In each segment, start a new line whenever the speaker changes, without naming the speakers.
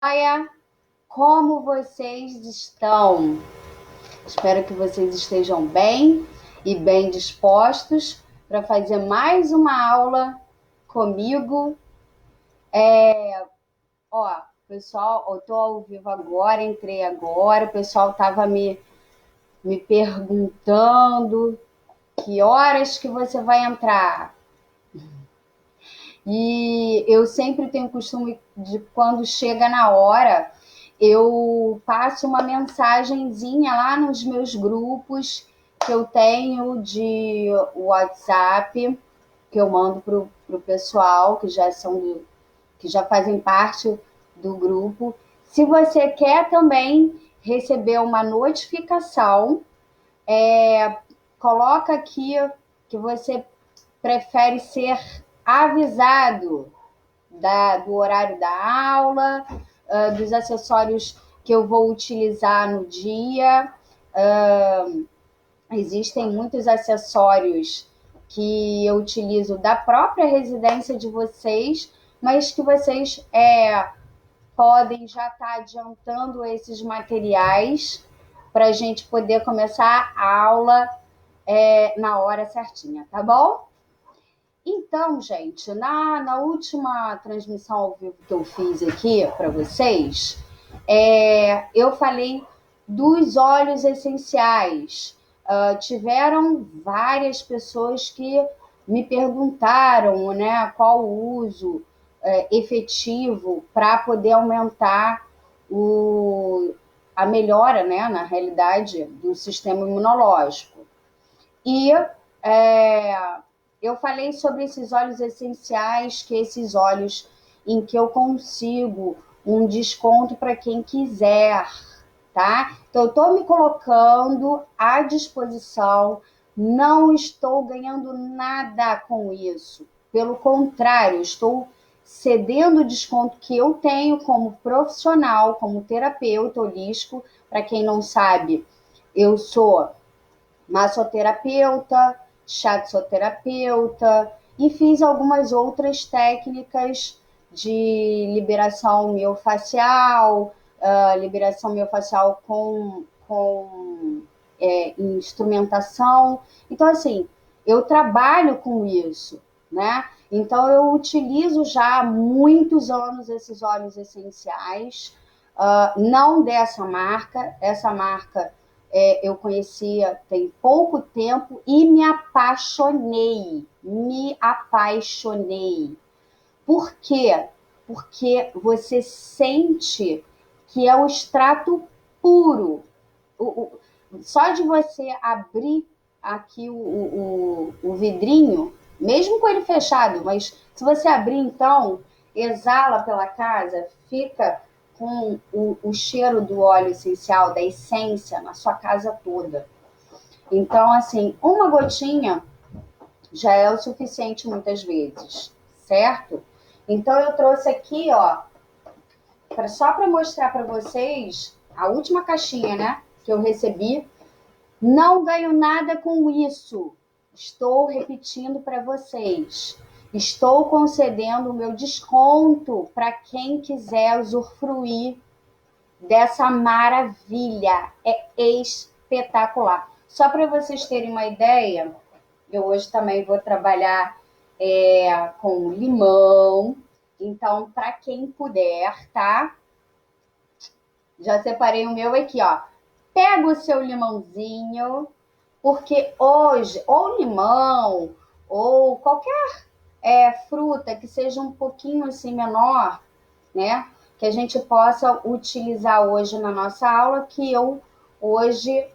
Olha, como vocês estão? Espero que vocês estejam bem e bem dispostos para fazer mais uma aula comigo. Ó, pessoal, eu tô ao vivo agora, entrei agora, o pessoal estava me perguntando que horas que você vai entrar. E eu sempre tenho o costume de, quando chega na hora, eu passo uma mensagenzinha lá nos meus grupos que eu tenho de WhatsApp, que eu mando pro pessoal que já fazem parte do grupo. Se você quer também receber uma notificação, coloca aqui que você prefere ser avisado do horário da aula, dos acessórios que eu vou utilizar no dia. Existem muitos acessórios que eu utilizo da própria residência de vocês, mas que vocês podem já estar adiantando esses materiais para a gente poder começar a aula na hora certinha, tá bom? Então, gente, na última transmissão ao vivo que eu fiz aqui para vocês, eu falei dos óleos essenciais. Tiveram várias pessoas que me perguntaram, né, qual o uso efetivo para poder aumentar a melhora, né, na realidade, do sistema imunológico. E eu falei sobre esses óleos essenciais, que esses óleos em que eu consigo um desconto para quem quiser, tá? Então, eu estou me colocando à disposição, não estou ganhando nada com isso. Pelo contrário, estou cedendo o desconto que eu tenho como profissional, como terapeuta holístico. Para quem não sabe, eu sou massoterapeuta, shatsoterapeuta e fiz algumas outras técnicas de liberação miofascial, liberação miofascial com instrumentação. Então, assim, eu trabalho com isso, né? Então, eu utilizo já há muitos anos esses óleos essenciais, não dessa marca. Essa marca eu conhecia tem pouco tempo e me apaixonei. Me apaixonei. Por quê? Porque você sente que é o extrato puro. Só de você abrir aqui o vidrinho, mesmo com ele fechado, mas se você abrir, então, exala pela casa, fica com o cheiro do óleo essencial, da essência, na sua casa toda. Então, assim, uma gotinha já é o suficiente muitas vezes, certo? Então, eu trouxe aqui, ó, só para mostrar para vocês a última caixinha, né, que eu recebi. Não ganho nada com isso. Estou repetindo para vocês. Estou concedendo o meu desconto para quem quiser usufruir dessa maravilha. É espetacular. Só para vocês terem uma ideia, eu hoje também vou trabalhar com limão. Então, para quem puder, tá? Já separei o meu aqui, ó. Pega o seu limãozinho, porque hoje, ou limão, ou qualquer fruta que seja um pouquinho assim menor, né? Que a gente possa utilizar hoje na nossa aula, que eu hoje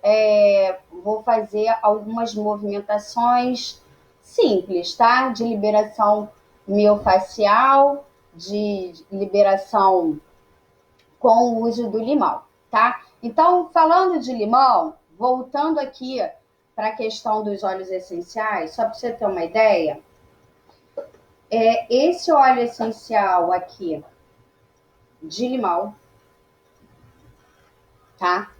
vou fazer algumas movimentações simples, tá? De liberação miofascial, de liberação com o uso do limão, tá? Então, falando de limão, voltando aqui para a questão dos óleos essenciais, só para você ter uma ideia, esse óleo essencial aqui de limão, tá?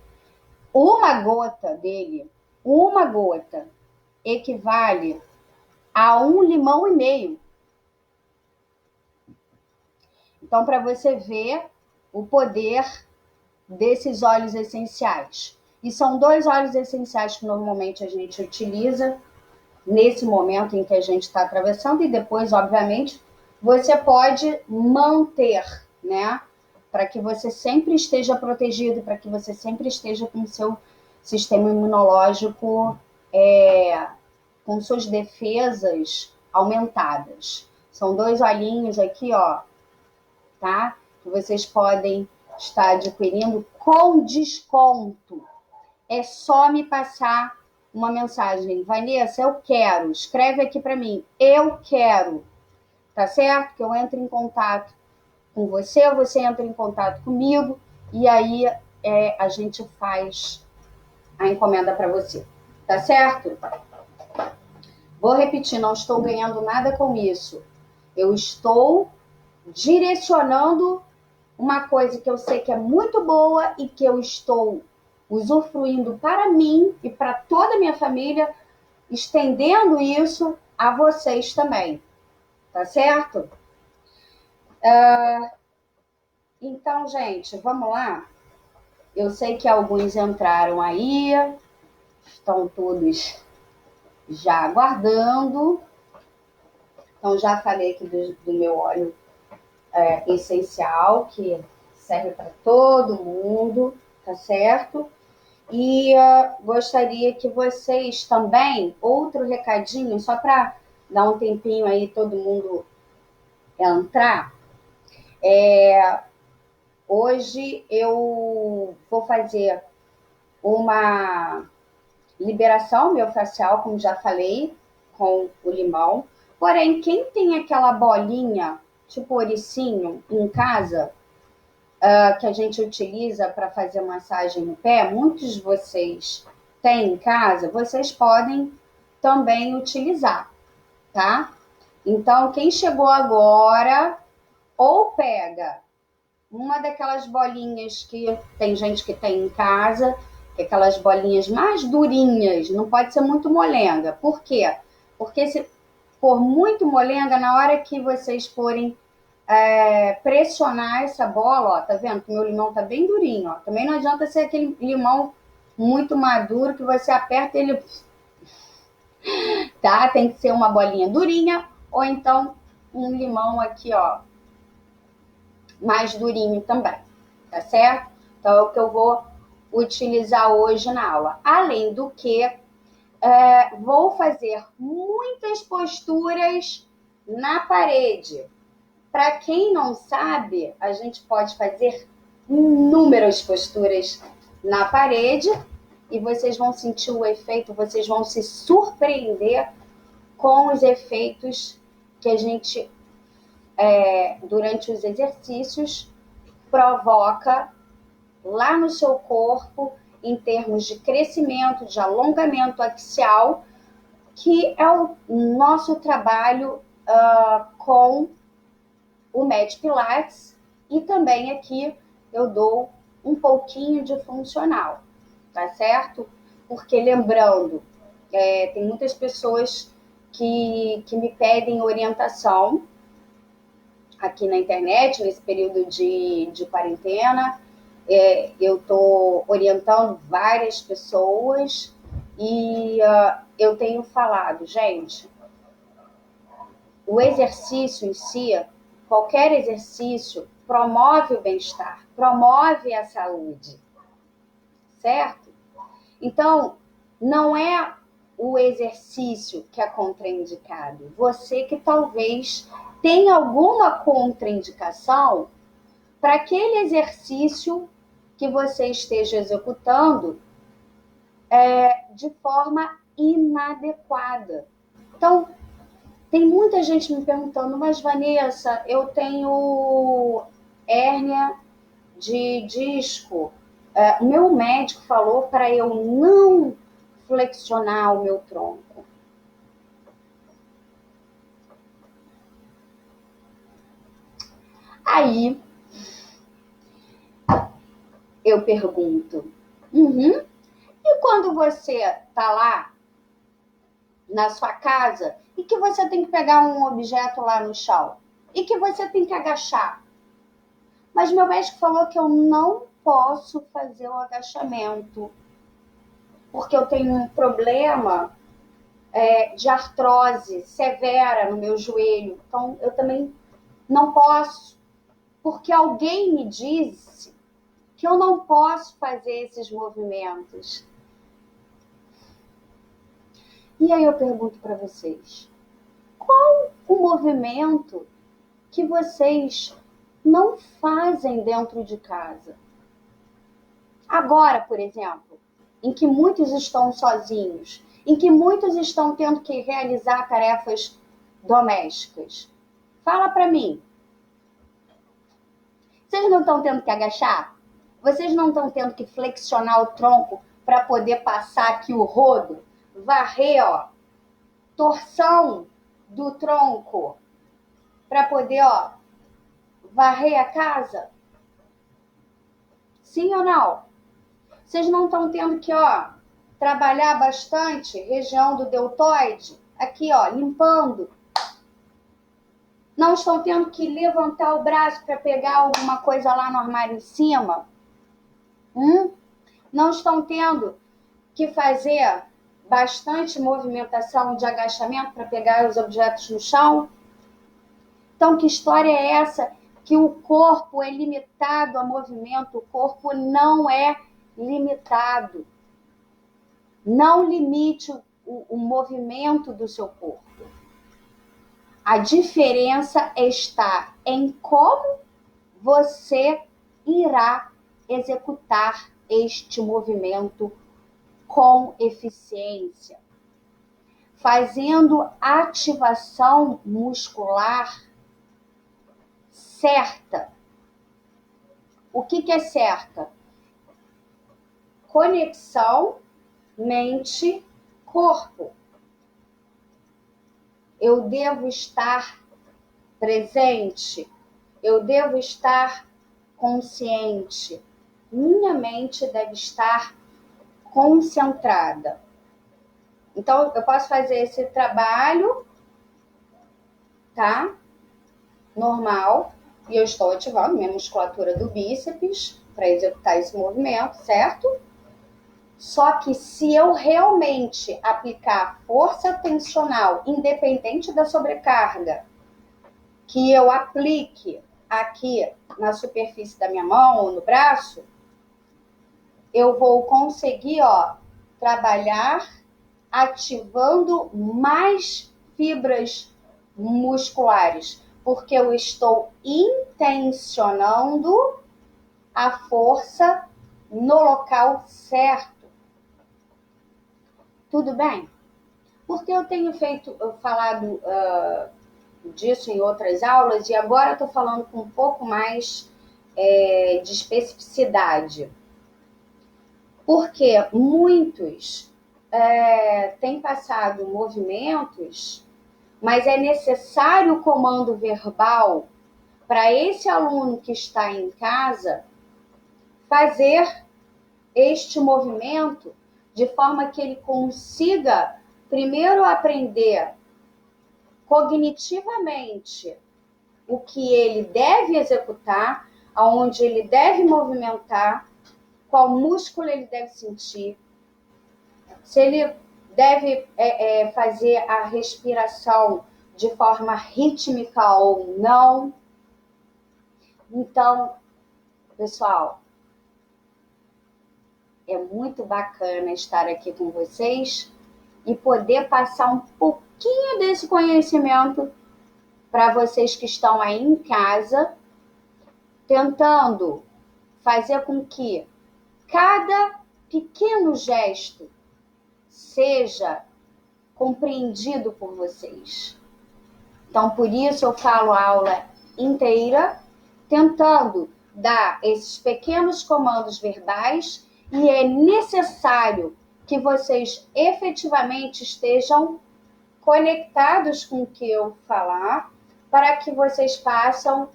Uma gota dele, uma gota, equivale a um limão e meio. Então, para você ver o poder desses óleos essenciais. E são 2 óleos essenciais que normalmente a gente utiliza nesse momento em que a gente está atravessando, e depois, obviamente, você pode manter, né? Para que você sempre esteja protegido, para que você sempre esteja com o seu sistema imunológico com suas defesas aumentadas. São 2 olhinhos aqui, ó, tá? Que vocês podem estar adquirindo com desconto. É só me passar uma mensagem. Vanessa, eu quero. Escreve aqui para mim. Eu quero. Tá certo? Que eu entro em contato com você, você entra em contato comigo e aí a gente faz a encomenda para você. Tá certo? Vou repetir, não estou ganhando nada com isso. Eu estou direcionando uma coisa que eu sei que é muito boa e que eu estou usufruindo para mim e para toda a minha família, estendendo isso a vocês também. Tá certo? Então, gente, vamos lá. Eu sei que alguns entraram aí, estão todos já aguardando. Então, já falei aqui do meu óleo essencial, que serve para todo mundo, tá certo? E gostaria que vocês também, outro recadinho, só para dar um tempinho aí todo mundo entrar. Hoje eu vou fazer uma liberação miofascial, como já falei, com o limão. Porém, quem tem aquela bolinha, tipo oricinho, em casa, que a gente utiliza para fazer massagem no pé, muitos de vocês têm em casa, vocês podem também utilizar, tá? Então, quem chegou agora, ou pega uma daquelas bolinhas que tem gente que tem em casa, que é aquelas bolinhas mais durinhas, não pode ser muito molenga. Por quê? Porque se for muito molenga, na hora que vocês forem pressionar essa bola, ó, tá vendo que o meu limão tá bem durinho, ó. Também não adianta ser aquele limão muito maduro que você aperta ele, tá? Tem que ser uma bolinha durinha ou então um limão aqui, ó, mais durinho também, tá certo? Então é o que eu vou utilizar hoje na aula. Além do que, vou fazer muitas posturas na parede. Para quem não sabe, a gente pode fazer inúmeras posturas na parede e vocês vão sentir o efeito, vocês vão se surpreender com os efeitos que a gente, durante os exercícios, provoca lá no seu corpo, em termos de crescimento, de alongamento axial, que é o nosso trabalho com o Med Pilates, e também aqui eu dou um pouquinho de funcional, tá certo? Porque lembrando, tem muitas pessoas que me pedem orientação aqui na internet, nesse período de quarentena. Eu estou orientando várias pessoas e eu tenho falado, gente, o exercício em si, qualquer exercício, promove o bem-estar, promove a saúde, certo? Então, não é o exercício que é contraindicado. Você que talvez tenha alguma contraindicação para aquele exercício que você esteja executando de forma inadequada. Então, tem muita gente me perguntando, mas Vanessa, eu tenho hérnia de disco. O meu médico falou para eu não flexionar o meu tronco. Aí eu pergunto, e quando você está lá na sua casa e que você tem que pegar um objeto lá no chão e que você tem que agachar? Mas meu médico falou que eu não posso fazer o agachamento, porque eu tenho um problema de artrose severa no meu joelho. Então, eu também não posso, porque alguém me disse que eu não posso fazer esses movimentos. E aí eu pergunto para vocês, qual o movimento que vocês não fazem dentro de casa? Agora, por exemplo, em que muitos estão sozinhos, em que muitos estão tendo que realizar tarefas domésticas. Fala para mim. Vocês não estão tendo que agachar? Vocês não estão tendo que flexionar o tronco para poder passar aqui o rodo? Varrer, ó, torção do tronco para poder, ó, varrer a casa? Sim ou não? Vocês não estão tendo que, ó, trabalhar bastante região do deltoide? Aqui, ó, limpando. Não estão tendo que levantar o braço para pegar alguma coisa lá no armário em cima? Não estão tendo que fazer bastante movimentação de agachamento para pegar os objetos no chão? Então, que história é essa? Que o corpo é limitado a movimento? O corpo não é limitado. Não limite o movimento do seu corpo. A diferença está em como você irá executar este movimento com eficiência, fazendo ativação muscular certa. O que é certa? Conexão mente-corpo. Eu devo estar presente, eu devo estar consciente. Minha mente deve estar concentrada. Então, eu posso fazer esse trabalho, tá? Normal. E eu estou ativando minha musculatura do bíceps para executar esse movimento, certo? Só que se eu realmente aplicar força tensional, independente da sobrecarga, que eu aplique aqui na superfície da minha mão ou no braço, eu vou conseguir, ó, trabalhar ativando mais fibras musculares, porque eu estou intencionando a força no local certo. Tudo bem? Porque eu tenho falado disso em outras aulas e agora eu estou falando com um pouco mais de especificidade. Porque muitos têm passado movimentos, mas é necessário o comando verbal para esse aluno que está em casa fazer este movimento de forma que ele consiga primeiro aprender cognitivamente o que ele deve executar, aonde ele deve movimentar, qual músculo ele deve sentir, se ele deve fazer a respiração de forma rítmica ou não. Então, pessoal, é muito bacana estar aqui com vocês e poder passar um pouquinho desse conhecimento para vocês que estão aí em casa, tentando fazer com que cada pequeno gesto seja compreendido por vocês. Então, por isso eu falo a aula inteira, tentando dar esses pequenos comandos verbais, e é necessário que vocês efetivamente estejam conectados com o que eu falar, para que vocês façam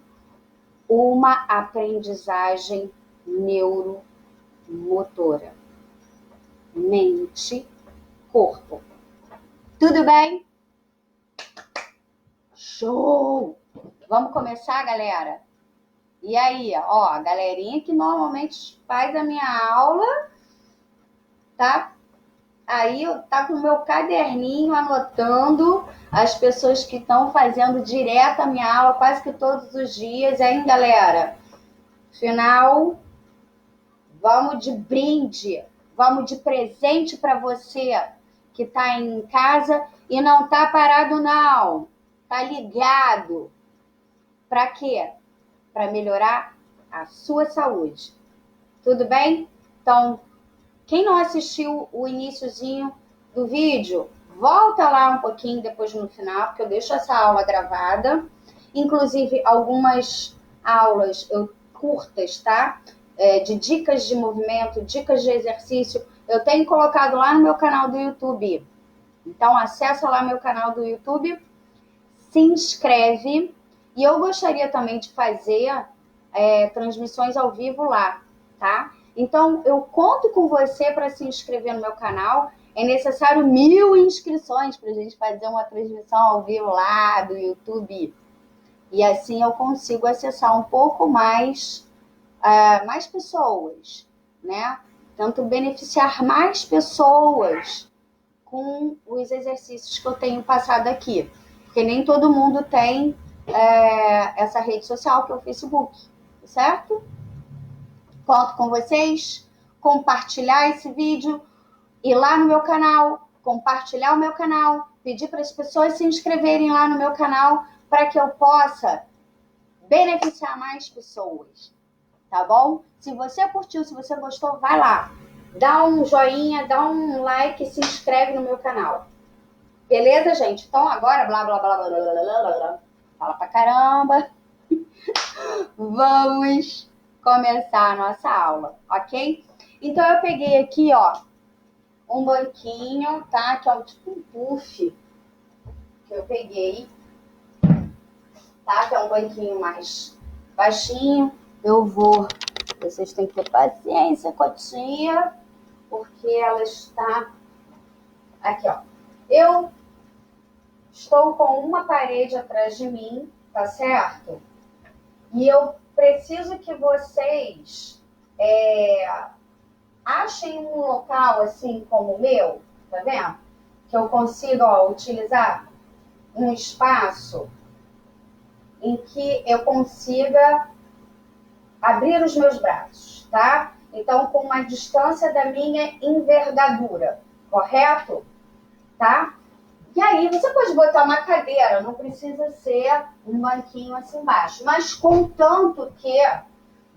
uma aprendizagem neuromotora. Mente, corpo. Tudo bem? Show! Vamos começar, galera? E aí, ó, a galerinha que normalmente faz a minha aula, tá? Aí eu tá com o meu caderninho anotando as pessoas que estão fazendo direto a minha aula quase que todos os dias, hein, galera? Final, vamos de brinde, vamos de presente para você que tá em casa e não tá parado não. Tá ligado? Para quê? Para melhorar a sua saúde. Tudo bem? Então, quem não assistiu o iniciozinho do vídeo, volta lá um pouquinho depois no final, porque eu deixo essa aula gravada. Inclusive, algumas aulas curtas, tá? De dicas de movimento, dicas de exercício, eu tenho colocado lá no meu canal do YouTube. Então, acessa lá meu canal do YouTube, se inscreve. E eu gostaria também de fazer transmissões ao vivo lá, tá? Então, eu conto com você para se inscrever no meu canal. É necessário 1000 inscrições para a gente fazer uma transmissão ao vivo lá do YouTube. E assim eu consigo acessar um pouco mais pessoas, né? Tanto beneficiar mais pessoas com os exercícios que eu tenho passado aqui. Porque nem todo mundo tem essa rede social que é o Facebook, certo? Conto com vocês, compartilhar esse vídeo, ir lá no meu canal, compartilhar o meu canal, pedir para as pessoas se inscreverem lá no meu canal para que eu possa beneficiar mais pessoas, tá bom? Se você curtiu, se você gostou, vai lá, dá um joinha, dá um like, se inscreve no meu canal. Beleza, gente? Então agora, blá, blá, blá, blá, blá, blá, blá, blá, fala pra caramba. Vamos começar a nossa aula, ok? Então eu peguei aqui, ó, um banquinho, tá? Que é um tipo um puff que eu peguei, tá? Que é um banquinho mais baixinho. Eu vou... Vocês têm que ter paciência com a tia, porque ela está... Aqui, ó. Eu estou com uma parede atrás de mim, tá certo? E eu preciso que vocês achem um local assim como o meu, tá vendo? Que eu consiga, ó, utilizar um espaço em que eu consiga abrir os meus braços, tá? Então, com uma distância da minha envergadura, correto? Tá? E aí, você pode botar uma cadeira, não precisa ser um banquinho assim embaixo, mas contanto que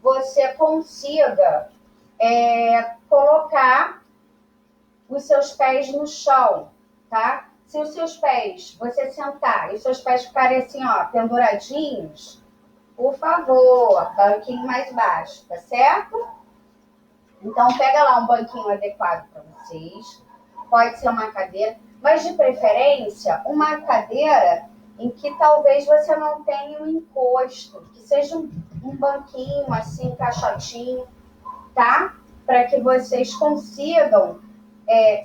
você consiga colocar os seus pés no chão, tá? Se os seus pés, você sentar e os seus pés ficarem assim, ó, penduradinhos, por favor, banquinho mais baixo, tá certo? Então, pega lá um banquinho adequado para vocês. Pode ser uma cadeira, mas de preferência, uma cadeira em que talvez você não tenha um encosto, que seja um banquinho assim, encaixadinho, tá? Para que vocês consigam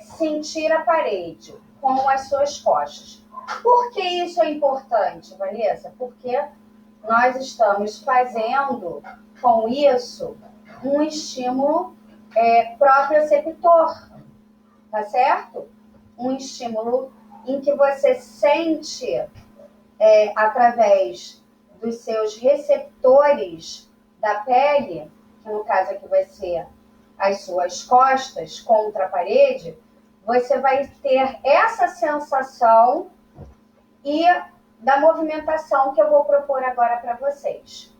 sentir a parede com as suas costas. Por que isso é importante, Vanessa? Porque nós estamos fazendo com isso um estímulo proprioceptor, tá certo? Um estímulo em que você sente através dos seus receptores da pele, que no caso aqui vai ser as suas costas contra a parede, você vai ter essa sensação e da movimentação que eu vou propor agora para vocês.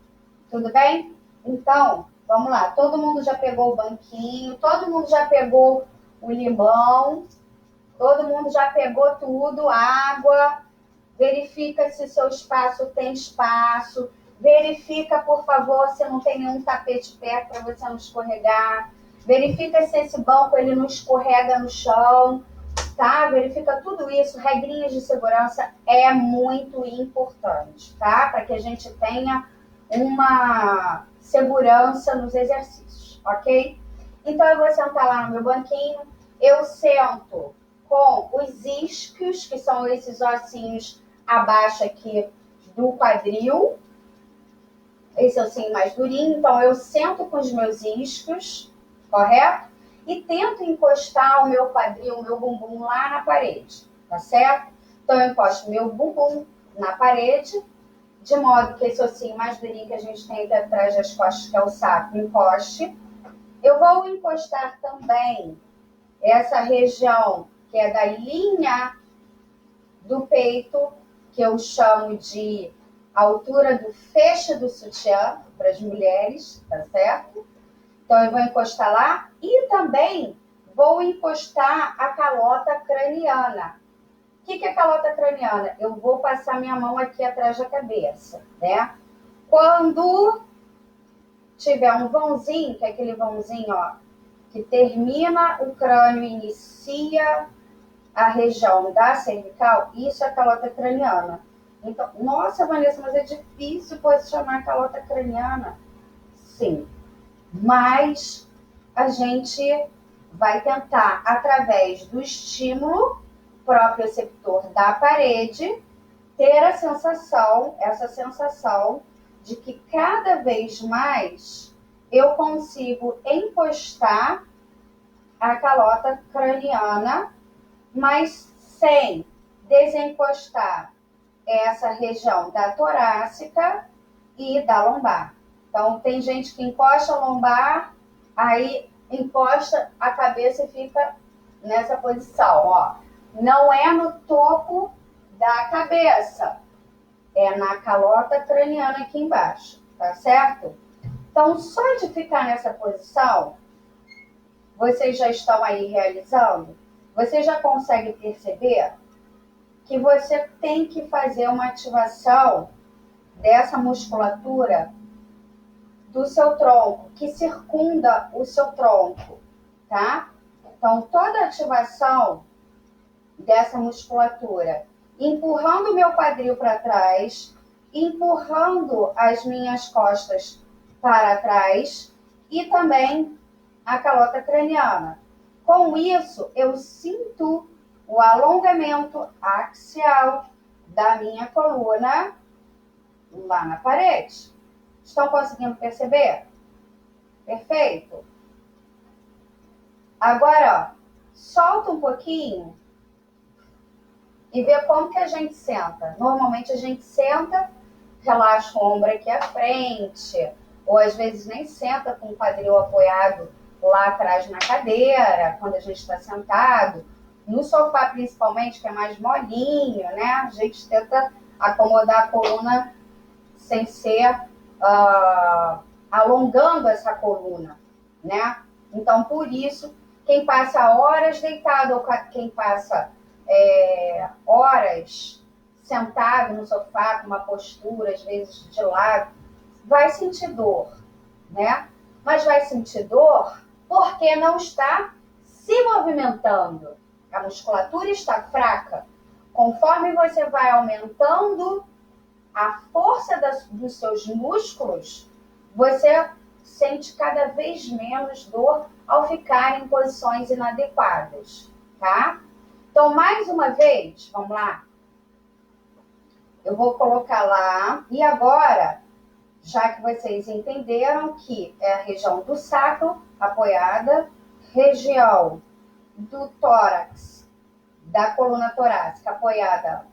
Tudo bem? Então, vamos lá. Todo mundo já pegou o banquinho, todo mundo já pegou o limão, todo mundo já pegou tudo, água. Verifica se seu espaço tem espaço. Verifica, por favor, se não tem nenhum tapete perto para você não escorregar. Verifica se esse banco ele não escorrega no chão, tá? Verifica tudo isso. Regrinhas de segurança é muito importante, tá? Para que a gente tenha uma segurança nos exercícios, ok? Então, eu vou sentar lá no meu banquinho. Eu sento com os isquios, que são esses ossinhos abaixo aqui do quadril, esse ossinho mais durinho, então eu sento com os meus isquios, correto? E tento encostar o meu quadril, o meu bumbum lá na parede, tá certo? Então eu encosto meu bumbum na parede, de modo que esse ossinho mais durinho que a gente tem aqui atrás das costas, que é o sacro, encoste. Eu vou encostar também essa região que é da linha do peito, que eu chamo de altura do fecho do sutiã para as mulheres, tá certo? Então eu vou encostar lá e também vou encostar a calota craniana. O que é calota craniana? Eu vou passar minha mão aqui atrás da cabeça, né? Quando tiver um vãozinho, que é aquele vãozinho, ó, que termina o crânio e inicia a região da cervical, isso é calota craniana. Então, nossa, Vanessa, mas é difícil posicionar a calota craniana. Sim, mas a gente vai tentar, através do estímulo proprioceptor da parede, ter essa sensação de que cada vez mais eu consigo encostar a calota craniana, mas sem desencostar essa região da torácica e da lombar. Então, tem gente que encosta a lombar, aí encosta a cabeça e fica nessa posição, ó. Não é no topo da cabeça, é na calota craniana aqui embaixo, tá certo? Então, só de ficar nessa posição, vocês já estão aí realizando, você já consegue perceber que você tem que fazer uma ativação dessa musculatura do seu tronco, que circunda o seu tronco, tá? Então, toda ativação dessa musculatura, empurrando o meu quadril para trás, empurrando as minhas costas para trás e também a calota craniana. Com isso, eu sinto o alongamento axial da minha coluna lá na parede. Estão conseguindo perceber? Perfeito? Agora, ó, solta um pouquinho e vê como que a gente senta. Normalmente a gente senta, relaxa o ombro aqui à frente, ou às vezes nem senta com o quadril apoiado lá atrás na cadeira, quando a gente está sentado. No sofá, principalmente, que é mais molinho, né? A gente tenta acomodar a coluna sem ser alongando essa coluna, né? Então, por isso, quem passa horas deitado ou quem passa horas sentado no sofá com uma postura, às vezes de lado, vai sentir dor, né? Mas vai sentir dor porque não está se movimentando. A musculatura está fraca. Conforme você vai aumentando a força dos seus músculos, você sente cada vez menos dor ao ficar em posições inadequadas, tá? Então, mais uma vez, vamos lá. Eu vou colocar lá. E agora, já que vocês entenderam que é a região do sacro apoiada, região do tórax, da coluna torácica apoiada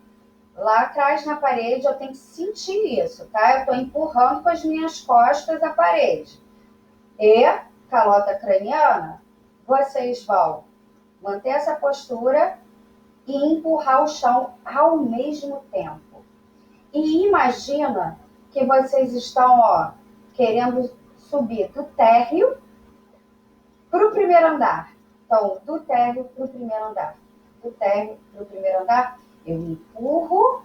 lá atrás na parede, eu tenho que sentir isso, tá? Eu estou empurrando com as minhas costas a parede. E calota craniana, vocês vão manter essa postura e empurrar o chão ao mesmo tempo. E imagina que vocês estão, ó, querendo subir do térreo para o primeiro andar. Então, do térreo para o primeiro andar. Do térreo para o primeiro andar, eu empurro.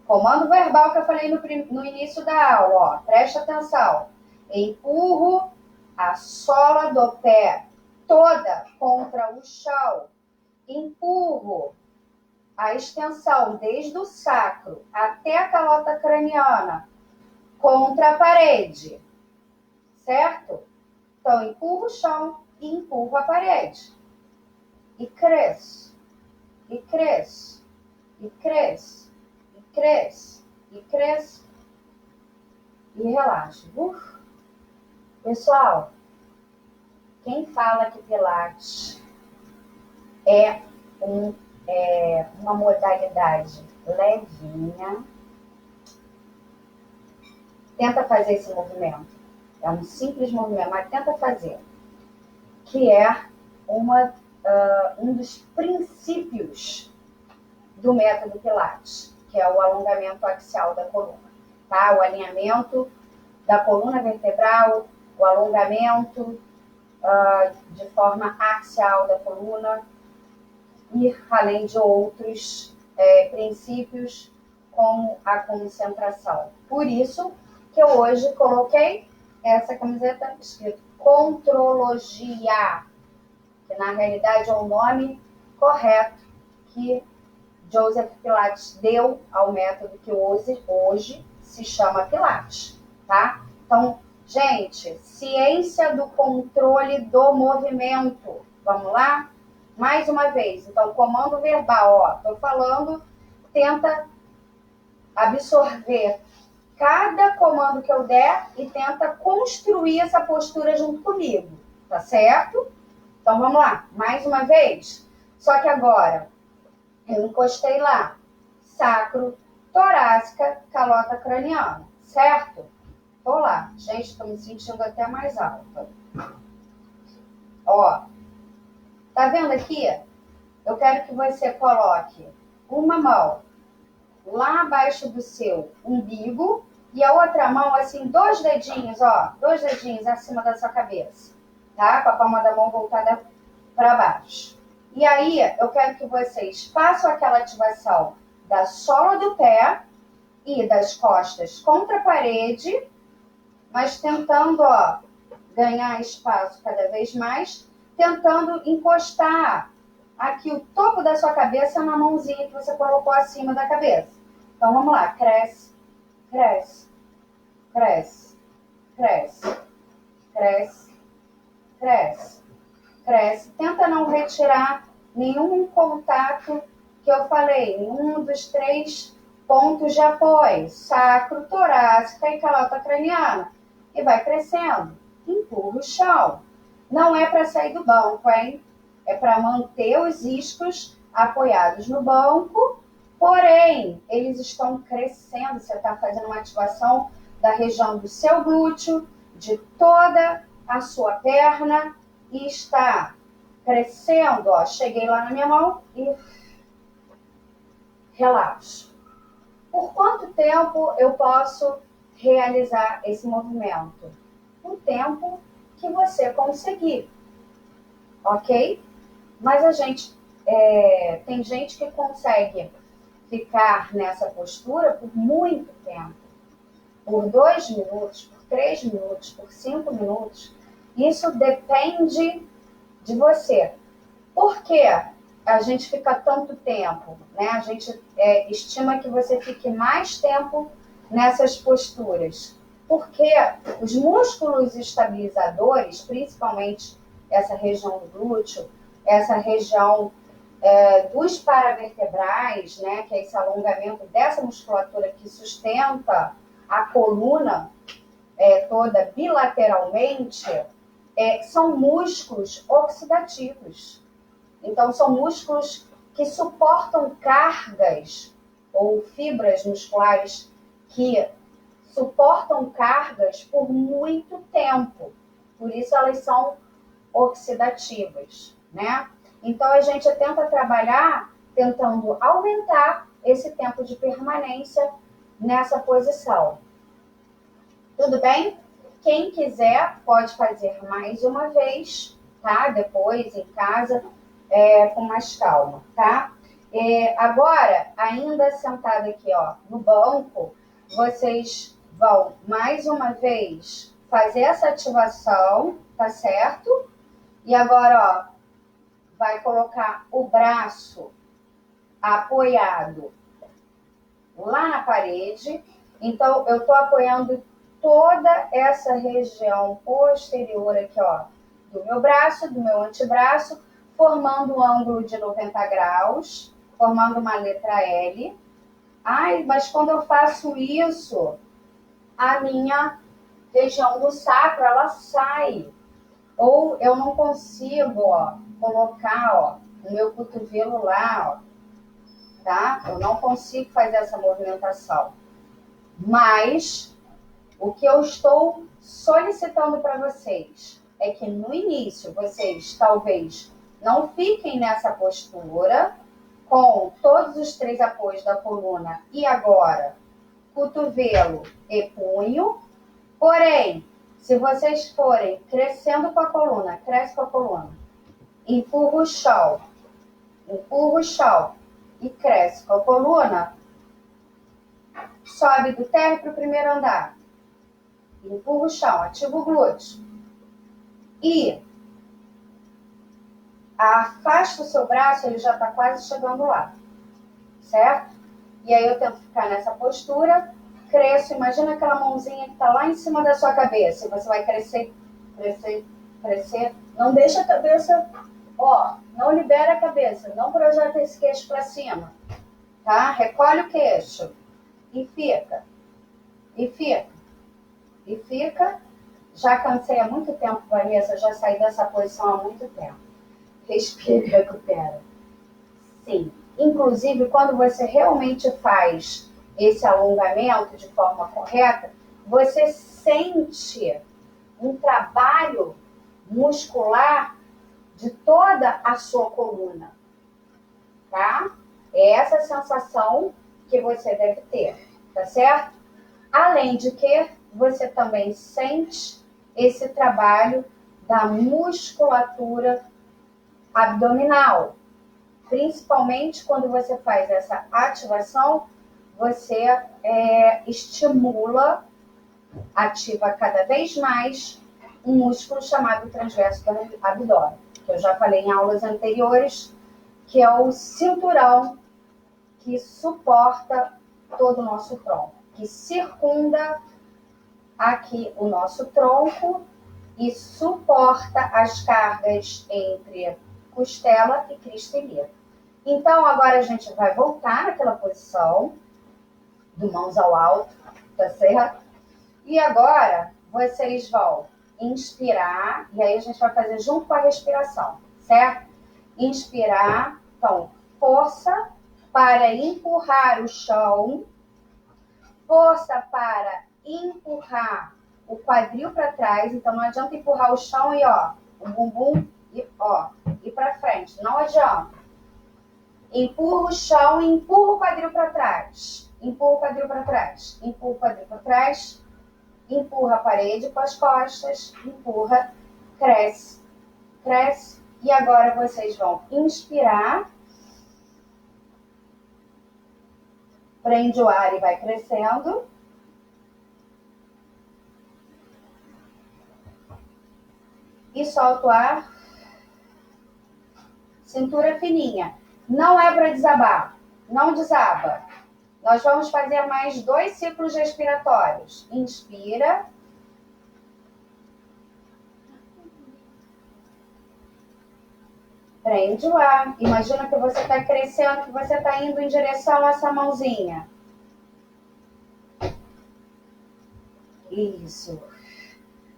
Comando verbal que eu falei no início da aula, ó, preste atenção. Empurro a sola do pé toda contra o chão. Empurro a extensão desde o sacro até a calota craniana contra a parede, certo? Então, empurro o chão e empurro a parede. E cresço, e cresço, e cresço, e cresço, e cresço. e relaxo. Pessoal, quem fala que Pilates é uma modalidade levinha, tenta fazer esse movimento. É um simples movimento, mas tenta fazer. Que é um dos princípios do método Pilates, que é o alongamento axial da coluna. Tá? O alinhamento da coluna vertebral, o alongamento de forma axial da coluna, e além de outros princípios, como a concentração. Por isso que eu hoje coloquei essa camiseta escrito Contrologia, que na realidade é o nome correto que Joseph Pilates deu ao método que hoje se chama Pilates, tá? Então, gente, ciência do controle do movimento. Vamos lá? Mais uma vez. Então, comando verbal, ó, tô falando, tenta absorver cada comando que eu der e tenta construir essa postura junto comigo, tá certo? Então, vamos lá. Mais uma vez. Só que agora, eu encostei lá. Sacro, torácica, calota craniana, certo? Tô lá. Gente, tô me sentindo até mais alta. Ó, tá vendo aqui? Eu quero que você coloque uma mão lá abaixo do seu umbigo e a outra mão, assim, 2 dedinhos, ó, 2 dedinhos acima da sua cabeça, tá? Com a palma da mão voltada para baixo. E aí, eu quero que vocês façam aquela ativação da sola do pé e das costas contra a parede, mas tentando, ó, ganhar espaço cada vez mais, tentando encostar aqui o topo da sua cabeça na mãozinha que você colocou acima da cabeça. Então, vamos lá. Cresce, cresce, cresce, cresce, cresce, cresce, cresce. Tenta não retirar nenhum contato que eu falei, nenhum dos 3 pontos de apoio, sacro, torácica e calota craniana. E vai crescendo. Empurra o chão. Não é para sair do banco, hein? É para manter os iscos apoiados no banco, porém, eles estão crescendo. Você está fazendo uma ativação da região do seu glúteo, de toda a sua perna, e está crescendo. Ó, cheguei lá na minha mão e relaxo. Por quanto tempo eu posso realizar esse movimento? O tempo que você conseguir, ok? Mas tem gente que consegue ficar nessa postura por muito tempo, por 2 minutos, por 3 minutos, por 5 minutos. Isso depende de você. Por que a gente fica tanto tempo, né? A gente estima que você fique mais tempo nessas posturas, porque os músculos estabilizadores, principalmente essa região do glúteo, essa região dos paravertebrais, né, que é esse alongamento dessa musculatura que sustenta a coluna toda bilateralmente, são músculos oxidativos. Então, são músculos que suportam cargas, ou fibras musculares que suportam cargas por muito tempo. Por isso, elas são oxidativas, né? Então, a gente tenta trabalhar tentando aumentar esse tempo de permanência nessa posição. Tudo bem? Quem quiser pode fazer mais uma vez, tá? Depois, em casa, com mais calma, tá? Agora, ainda sentado aqui, ó, no banco, vocês vão, mais uma vez, fazer essa ativação, tá certo? E agora, ó, vai colocar o braço apoiado lá na parede. Então, eu tô apoiando toda essa região posterior aqui, ó, do meu braço, do meu antebraço, formando um ângulo de 90 graus, formando uma letra L. Ai, mas quando eu faço isso, a minha região do sacro, ela sai. Ou eu não consigo, colocar, o meu cotovelo lá, tá? Eu não consigo fazer essa movimentação. Mas o que eu estou solicitando para vocês é que no início vocês talvez não fiquem nessa postura com todos os 3 apoios da coluna e agora cotovelo e punho. Porém, se vocês forem crescendo com a coluna, cresce com a coluna, empurra o chão e cresce com a coluna, sobe do térreo para o primeiro andar, empurra o chão, ativa o glúteo e afasta o seu braço, ele já está quase chegando lá, certo? E aí eu tento ficar nessa postura, cresço, imagina aquela mãozinha que está lá em cima da sua cabeça, e você vai crescer, não deixa a cabeça, não libera a cabeça, não projeta esse queixo para cima, tá? Recolhe o queixo e fica. Já cansei há muito tempo, Vanessa, já saí dessa posição há muito tempo. Respira e recupera. Sim. Inclusive, quando você realmente faz esse alongamento de forma correta, você sente um trabalho muscular de toda a sua coluna, tá? É essa sensação que você deve ter, tá certo? Além de que você também sente esse trabalho da musculatura abdominal. Principalmente quando você faz essa ativação, você estimula, ativa cada vez mais um músculo chamado transverso do abdômen, que eu já falei em aulas anteriores, que é o cinturão que suporta todo o nosso tronco, que circunda aqui o nosso tronco e suporta as cargas entre costela e crista ilíaca. Então, agora a gente vai voltar naquela posição do mãos ao alto, tá certo? E agora vocês vão inspirar, e aí a gente vai fazer junto com a respiração, certo? Inspirar, então, força para empurrar o chão, força para empurrar o quadril para trás, então não adianta empurrar o chão e o bumbum e para frente, não adianta. Empurra o chão e empurra o quadril para trás. Empurra o quadril para trás. Empurra o quadril para trás. Empurra a parede com as costas. Empurra. Cresce. Cresce. E agora vocês vão inspirar. Prende o ar e vai crescendo. E solta o ar. Cintura fininha. Não é para desabar. Não desaba. Nós vamos fazer mais 2 ciclos respiratórios. Inspira. Prende o ar. Imagina que você está crescendo, que você está indo em direção a essa mãozinha. Isso.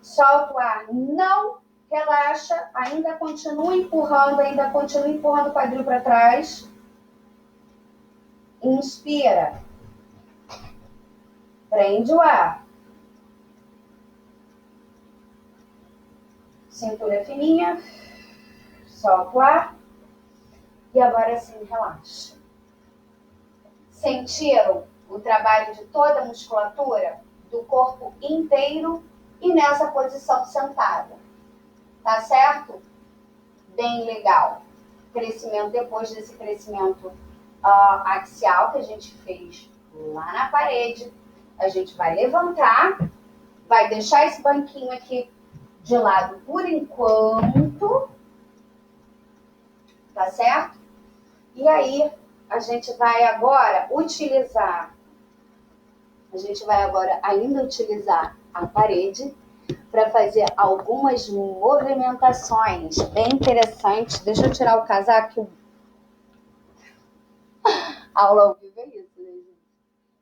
Solta o ar. Não relaxa. Ainda continua empurrando o quadril para trás. Inspira. Prende o ar. Cintura fininha. Solta o ar. E agora sim, relaxa. Sentiram o trabalho de toda a musculatura do corpo inteiro e nessa posição sentada? Tá certo? Bem legal. Crescimento depois desse crescimento axial que a gente fez lá na parede. A gente vai levantar, vai deixar esse banquinho aqui de lado por enquanto, tá certo? E aí a gente vai agora ainda utilizar a parede para fazer algumas movimentações bem interessantes. Deixa eu tirar o casaco. Aula ao vivo é isso, né, gente?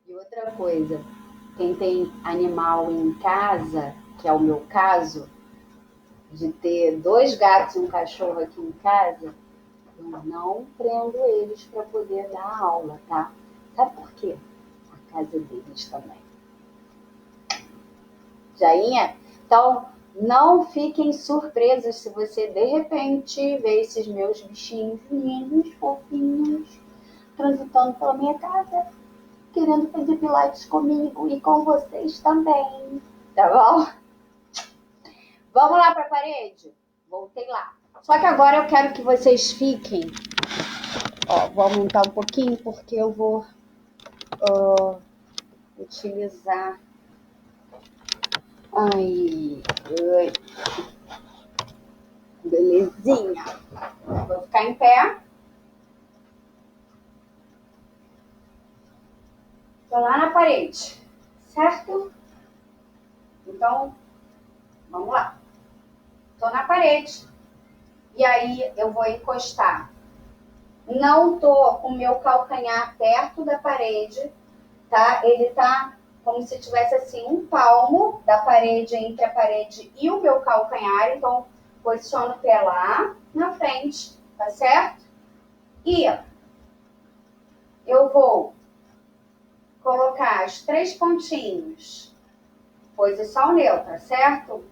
E outra coisa, quem tem animal em casa, que é o meu caso, de ter 2 gatos e um cachorro aqui em casa, eu não prendo eles para poder dar aula, tá? Sabe por quê? A casa deles também. Joinha? Então, não fiquem surpresos se você, de repente, ver esses meus bichinhos lindos, fofinhos, transitando pela minha casa, querendo fazer pilates comigo e com vocês também. Tá bom? Vamos lá para a parede? Voltei lá. Só que agora eu quero que vocês fiquem. Ó, vou aumentar um pouquinho porque eu vou utilizar. Ai, belezinha. Vou ficar em pé. Tô lá na parede, certo? Então, vamos lá. Tô na parede. E aí eu vou encostar. Não tô com o meu calcanhar perto da parede, tá? Ele tá como se tivesse assim um palmo da parede entre a parede e o meu calcanhar. Então, posiciono o pé lá na frente, tá certo? E eu vou colocar os 3 pontinhos, posição neutra, certo?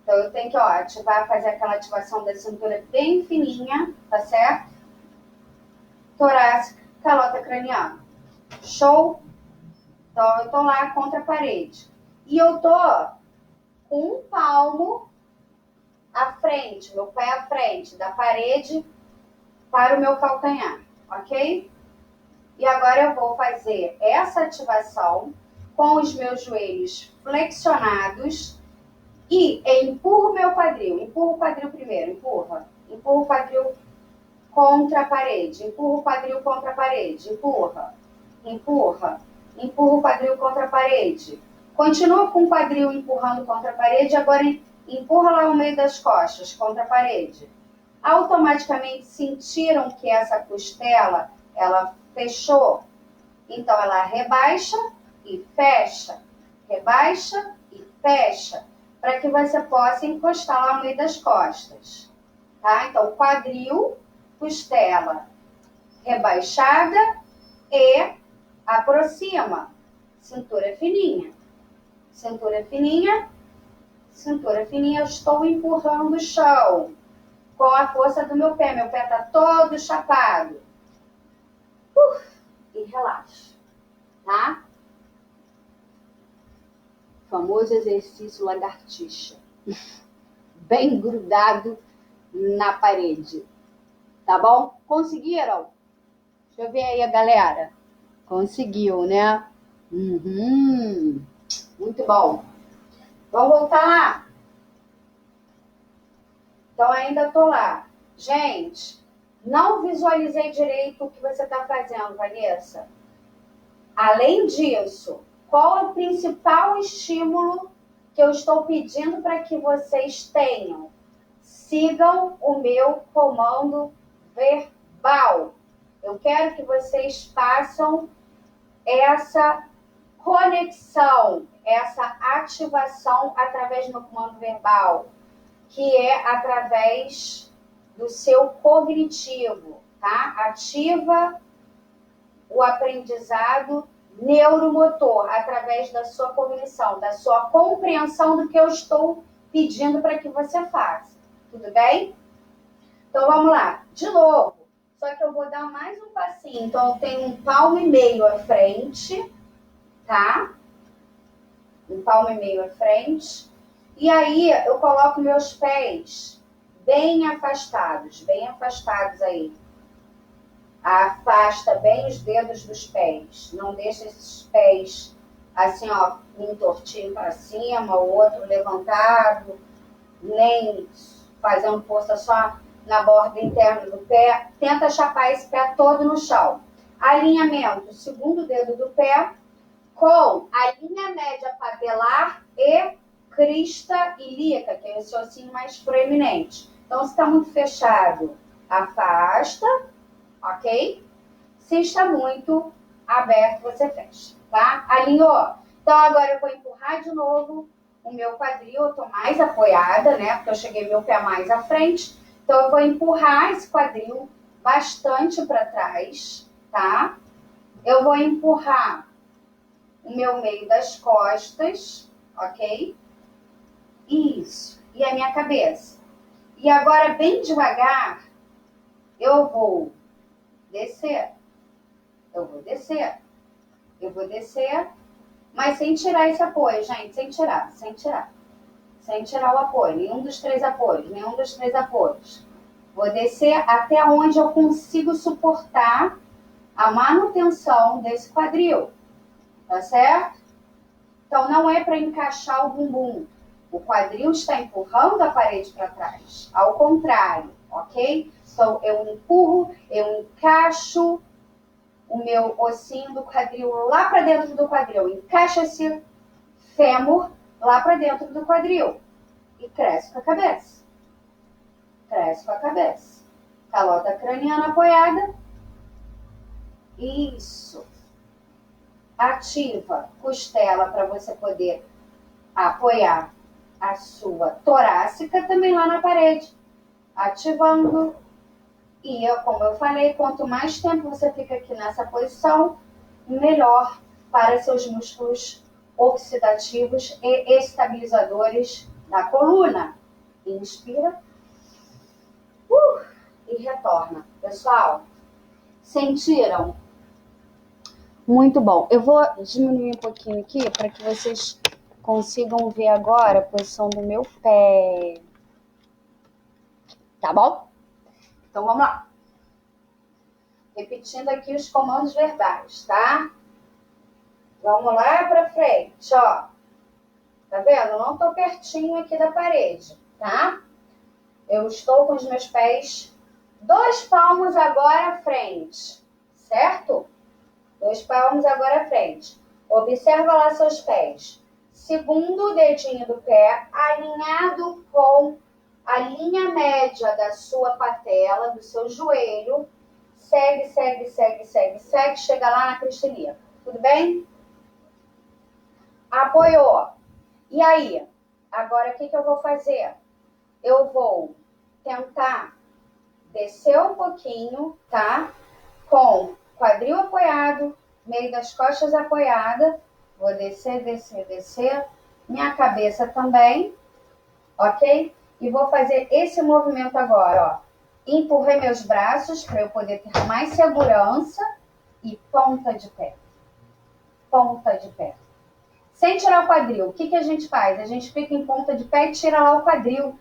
Então, eu tenho que, ó, ativar, fazer aquela ativação da cintura bem fininha, tá certo? Torácica, calota craniana. Show? Então, eu tô lá contra a parede. E eu tô com um palmo à frente, meu pé à frente da parede para o meu calcanhar, ok? E agora eu vou fazer essa ativação com os meus joelhos flexionados e empurro o meu quadril. Empurro o quadril primeiro, empurra. Empurro o quadril contra a parede. Empurra o quadril contra a parede. Empurra. Empurra. Empurra o quadril contra a parede. Continua com o quadril empurrando contra a parede. Agora empurra lá no meio das costas, contra a parede. Automaticamente sentiram que essa costela, ela fechou. Então, ela rebaixa e fecha. Rebaixa e fecha. Para que você possa encostar lá no meio das costas. Tá? Então, quadril, costela rebaixada e aproxima. Cintura fininha. Cintura fininha. Cintura fininha. Eu estou empurrando o chão com a força do meu pé. Meu pé está todo chapado. E relaxa. Tá? Famoso exercício lagartixa. Bem grudado na parede. Tá bom? Conseguiram? Deixa eu ver aí a galera. Conseguiu, né? Uhum. Muito bom. Vamos voltar lá? Então, ainda tô lá. Gente, não visualizei direito o que você tá fazendo, Vanessa. Além disso, qual é o principal estímulo que eu estou pedindo para que vocês tenham? Sigam o meu comando verbal. Eu quero que vocês façam essa conexão, essa ativação através do meu comando verbal, que é através do seu cognitivo, tá? Ativa o aprendizado neuromotor através da sua cognição, da sua compreensão do que eu estou pedindo para que você faça. Tudo bem? Então, vamos lá. De novo. Só que eu vou dar mais um passinho. Então, eu tenho um palmo e meio à frente, tá? Um palmo e meio à frente. E aí, eu coloco meus pés bem afastados aí. Afasta bem os dedos dos pés. Não deixa esses pés assim, ó, um tortinho para cima, o outro levantado, nem fazendo força só na borda interna do pé. Tenta chapar esse pé todo no chão. Alinhamento, segundo dedo do pé com a linha média patelar e crista ilíaca, que é esse ossinho mais proeminente. Então, se está muito fechado, afasta, ok? Se está muito aberto, você fecha, tá? Alinhou. Então, agora eu vou empurrar de novo o meu quadril. Eu tô mais apoiada, né? Porque eu cheguei meu pé mais à frente. Então, eu vou empurrar esse quadril bastante para trás, tá? Eu vou empurrar o meu meio das costas, ok? Isso. E a minha cabeça. E agora, bem devagar, eu vou descer. Eu vou descer. Eu vou descer, mas sem tirar esse apoio, gente. Sem tirar, sem tirar. Sem tirar o apoio. Nenhum dos três apoios. Nenhum dos três apoios. Vou descer até onde eu consigo suportar a manutenção desse quadril. Tá certo? Então, não é para encaixar o bumbum. O quadril está empurrando a parede para trás. Ao contrário, ok? Então, eu empurro, eu encaixo o meu ossinho do quadril lá para dentro do quadril. Encaixa esse fêmur lá para dentro do quadril. E cresce com a cabeça. Cresce com a cabeça. Calota craniana apoiada. Isso. Ativa costela para você poder apoiar a sua torácica também lá na parede. Ativando. E, como eu falei, quanto mais tempo você fica aqui nessa posição, melhor para seus músculos oxidativos e estabilizadores da coluna. Inspira. E retorna. Pessoal, sentiram? Muito bom. Eu vou diminuir um pouquinho aqui para que vocês consigam ver agora a posição do meu pé. Tá bom? Então vamos lá. Repetindo aqui os comandos verbais, tá? Vamos lá para frente, ó. Tá vendo? Eu não tô pertinho aqui da parede, tá? Eu estou com os meus pés 2 palmos agora à frente, certo? 2 palmos agora à frente. Observa lá seus pés. Segundo dedinho do pé alinhado com a linha média da sua patela, do seu joelho. Segue, segue, segue, segue, segue. Chega lá na crista. Tudo bem? Apoiou. E aí? Agora, o que eu vou fazer? Eu vou tentar descer um pouquinho, tá? Com quadril apoiado, meio das costas apoiada. Vou descer, descer, descer. Minha cabeça também, ok? E vou fazer esse movimento agora, ó. Empurrei meus braços para eu poder ter mais segurança e ponta de pé. Ponta de pé. Sem tirar o quadril, o que a gente faz? A gente fica em ponta de pé e tira lá o quadril,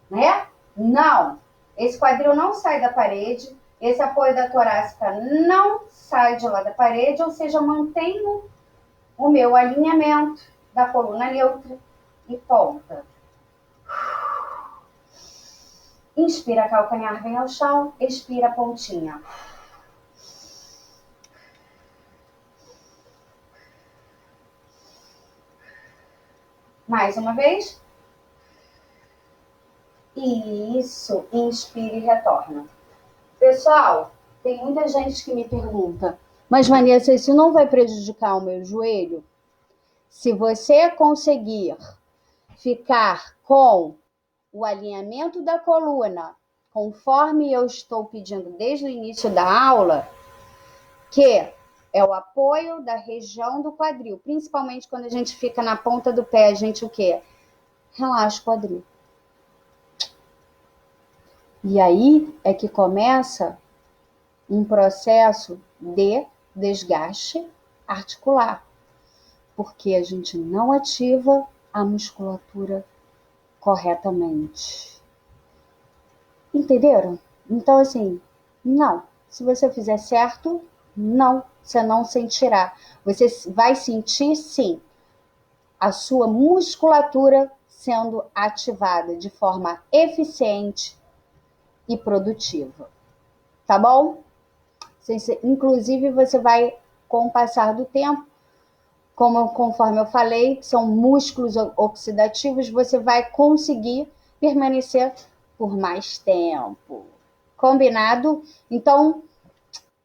né? Não. Esse quadril não sai da parede, esse apoio da torácica não sai de lá da parede, ou seja, mantenho o meu alinhamento da coluna neutra e ponta. Inspira, calcanhar vem ao chão, expira, pontinha. Mais uma vez. Isso, inspira e retorna. Pessoal, tem muita gente que me pergunta, mas Vanessa, isso não vai prejudicar o meu joelho? Se você conseguir ficar com o alinhamento da coluna, conforme eu estou pedindo desde o início da aula, que é o apoio da região do quadril, principalmente quando a gente fica na ponta do pé, a gente o quê? Relaxa o quadril. E aí é que começa um processo de desgaste articular, porque a gente não ativa a musculatura corretamente. Entenderam? Então, assim, não. Se você fizer certo, não, você não sentirá. Você vai sentir, sim, a sua musculatura sendo ativada de forma eficiente e produtiva. Tá bom? Inclusive, você vai, com o passar do tempo, conforme eu falei, são músculos oxidativos, você vai conseguir permanecer por mais tempo. Combinado? Então,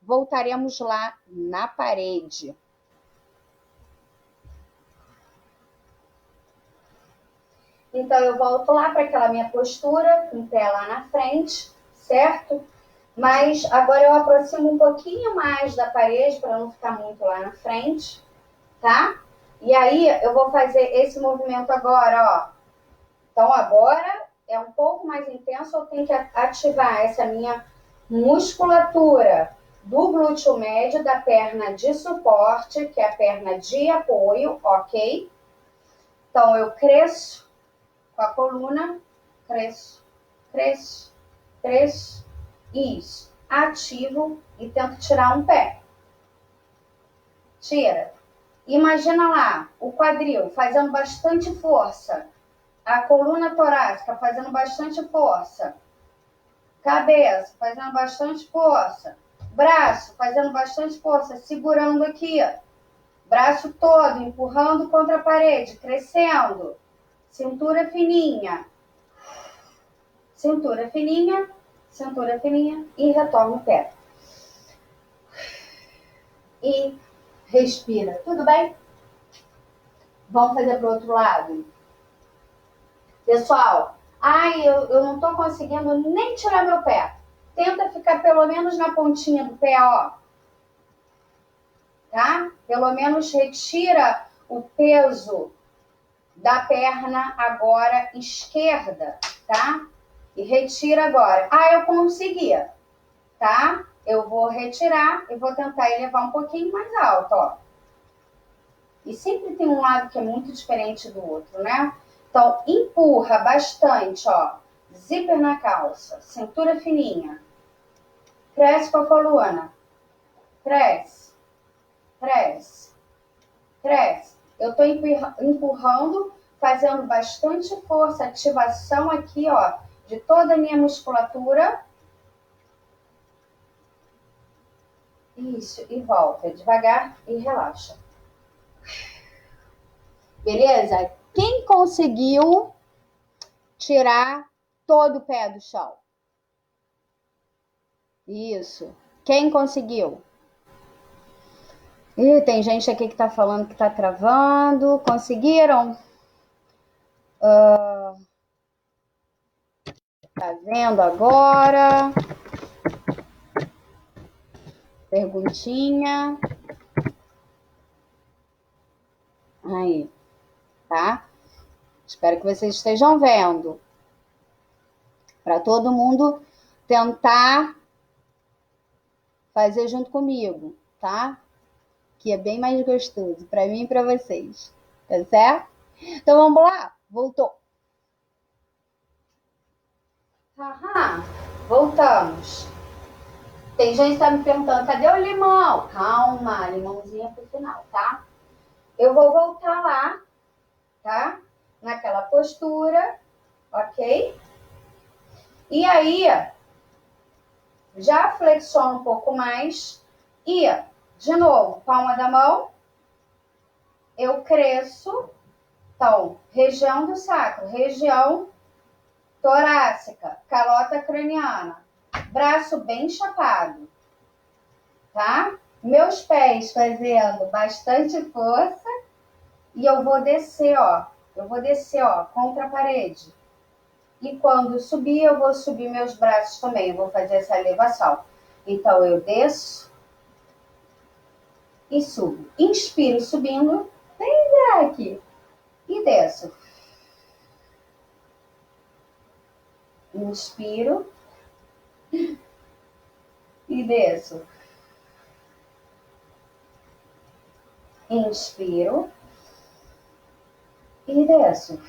voltaremos lá na parede. Então, eu volto lá para aquela minha postura, com o pé lá na frente, certo? Mas agora eu aproximo um pouquinho mais da parede para não ficar muito lá na frente, tá? E aí eu vou fazer esse movimento agora, ó. Então agora é um pouco mais intenso, eu tenho que ativar essa minha musculatura do glúteo médio, da perna de suporte, que é a perna de apoio, ok? Então eu cresço com a coluna, cresço, cresço, cresço, isso. Ativo e tento tirar um pé. Tira. Imagina lá o quadril fazendo bastante força, a coluna torácica fazendo bastante força, cabeça fazendo bastante força, braço fazendo bastante força, segurando aqui, braço todo empurrando contra a parede, crescendo, cintura fininha, cintura fininha, cintura fininha e retorna o pé. E respira. Tudo bem? Vamos fazer para o outro lado. Pessoal, eu não estou conseguindo nem tirar meu pé. Tenta ficar pelo menos na pontinha do pé, ó. Tá? Pelo menos retira o peso da perna agora esquerda, tá? E retira agora. Eu consegui, tá? Eu vou retirar e vou tentar elevar um pouquinho mais alto, ó. E sempre tem um lado que é muito diferente do outro, né? Então, empurra bastante, ó. Zíper na calça, cintura fininha. Cresce com a coluna. Cresce, cresce, cresce. Eu tô empurrando, fazendo bastante força, ativação aqui, ó, de toda a minha musculatura. Isso, e volta devagar e relaxa. Beleza? Quem conseguiu tirar todo o pé do chão? Isso. Quem conseguiu? Ih, tem gente aqui que tá falando que tá travando. Conseguiram? Tá vendo agora? Perguntinha. Aí, tá? Espero que vocês estejam vendo. Para todo mundo tentar fazer junto comigo, tá? Que é bem mais gostoso para mim e para vocês, tá certo? Então vamos lá, voltou. Voltamos. Tem gente que tá me perguntando, cadê o limão? Calma, limãozinho pro final, tá? Eu vou voltar lá, tá? Naquela postura, ok? E aí, já flexiona um pouco mais e, de novo, palma da mão, eu cresço, então, região do sacro, região torácica, calota craniana, braço bem chapado, tá? Meus pés fazendo bastante força e eu vou descer, ó, contra a parede. E quando subir, eu vou subir meus braços também, eu vou fazer essa elevação. Então, eu desço e subo. Inspiro subindo, bem aqui, e desço. Inspiro e desço. Inspiro e desço.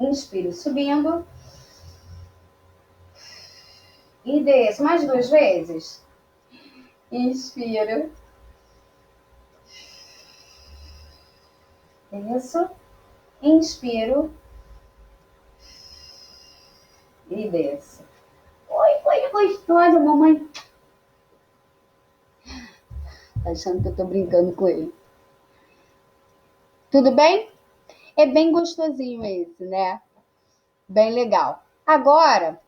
Inspiro subindo e desço. Mais 2 vezes. Inspiro. Isso. Inspiro e desço. Oi, coisa gostosa, mamãe. Tá achando que eu tô brincando com ele. Tudo bem? É bem gostosinho esse, né? Bem legal. Agora,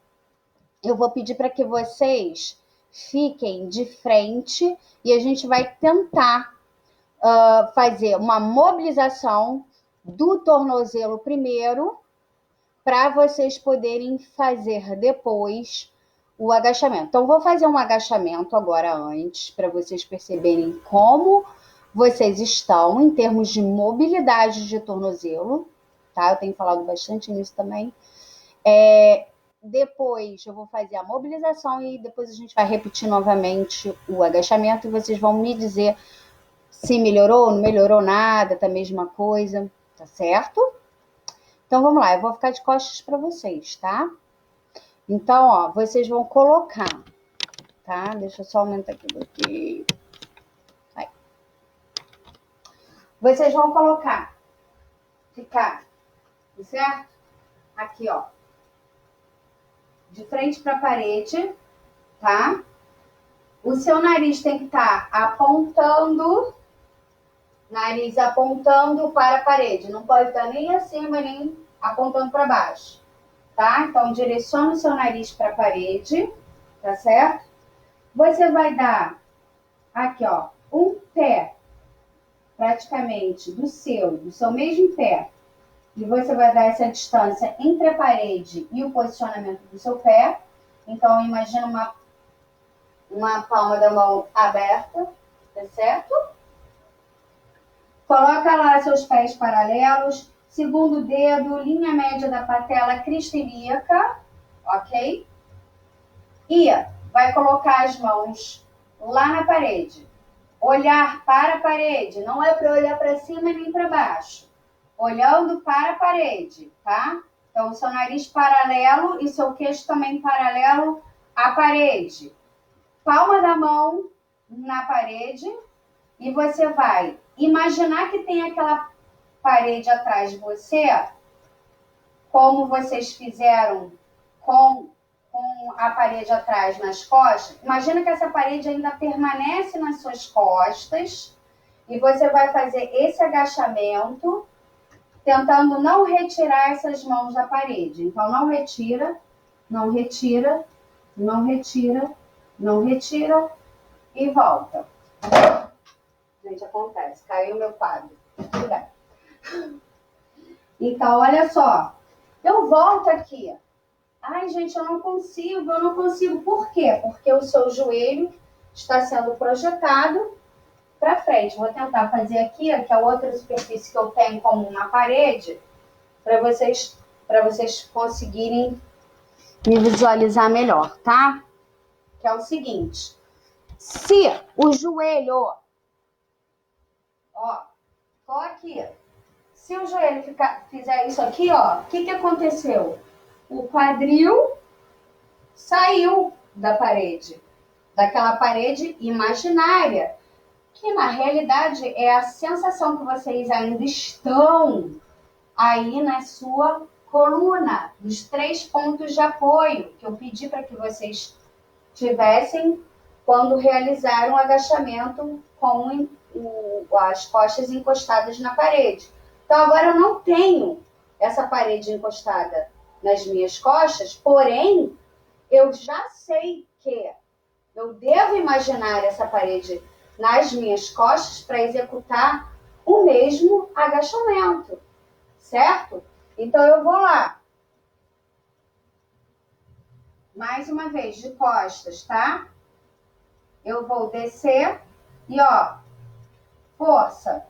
eu vou pedir para que vocês fiquem de frente e a gente vai tentar fazer uma mobilização do tornozelo primeiro, para vocês poderem fazer depois o agachamento. Então, vou fazer um agachamento agora antes, para vocês perceberem como vocês estão em termos de mobilidade de tornozelo, tá? Eu tenho falado bastante nisso também. Depois eu vou fazer a mobilização e depois a gente vai repetir novamente o agachamento e vocês vão me dizer se melhorou, não melhorou nada, tá a mesma coisa, tá certo? Então vamos lá, eu vou ficar de costas para vocês, tá? Então, ó, vocês vão colocar, tá? Deixa eu só aumentar aqui um pouquinho. Aí. Vocês vão colocar, ficar, certo? Aqui, ó, de frente para a parede, tá? O seu nariz tem que estar apontando, nariz apontando para a parede. Não pode estar nem acima, nem apontando para baixo, tá? Então, direciona o seu nariz para a parede, tá certo? Você vai dar aqui, ó, um pé, praticamente, do seu mesmo pé. E você vai dar essa distância entre a parede e o posicionamento do seu pé. Então, imagina uma palma da mão aberta, tá certo? Coloca lá seus pés paralelos, segundo dedo, linha média da patela, crista ilíaca, ok? E vai colocar as mãos lá na parede. Olhar para a parede, não é para olhar para cima nem para baixo. Olhando para a parede, tá? Então, o seu nariz paralelo e seu queixo também paralelo à parede. Palma da mão na parede e você vai imaginar que tem aquela parede atrás de você, como vocês fizeram com a parede atrás nas costas. Imagina que essa parede ainda permanece nas suas costas e você vai fazer esse agachamento tentando não retirar essas mãos da parede. Então, não retira, não retira, não retira, não retira e volta. Gente, acontece. Caiu meu quadro. Tudo bem. Então, olha só. Eu volto aqui. Ai, gente, eu não consigo. Por quê? Porque o seu joelho está sendo projetado para frente. Vou tentar fazer aqui, que é a outra superfície que eu tenho como uma parede, para vocês conseguirem me visualizar melhor, tá? Que é o seguinte. Se o joelho, ó, tô aqui. Se o joelho fizer isso aqui, ó, o que aconteceu? O quadril saiu da parede, daquela parede imaginária, que na realidade é a sensação que vocês ainda estão aí na sua coluna, dos 3 pontos de apoio que eu pedi para que vocês tivessem quando realizaram o agachamento com as costas encostadas na parede. Então, agora eu não tenho essa parede encostada nas minhas costas, porém, eu já sei que eu devo imaginar essa parede nas minhas costas para executar o mesmo agachamento, certo? Então, eu vou lá. Mais uma vez, de costas, tá? Eu vou descer e, ó, força,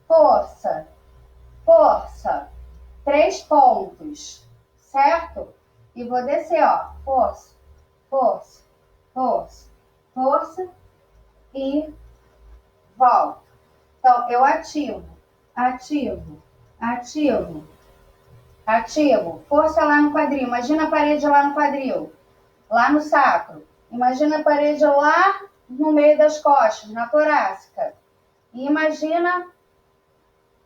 força, força. 3 pontos, certo? E vou descer, ó, força, força, força, força e volto. Então, eu ativo, ativo, ativo, ativo. Força lá no quadril. Imagina a parede lá no quadril, lá no sacro. Imagina a parede lá no meio das costas, na torácica. E imagina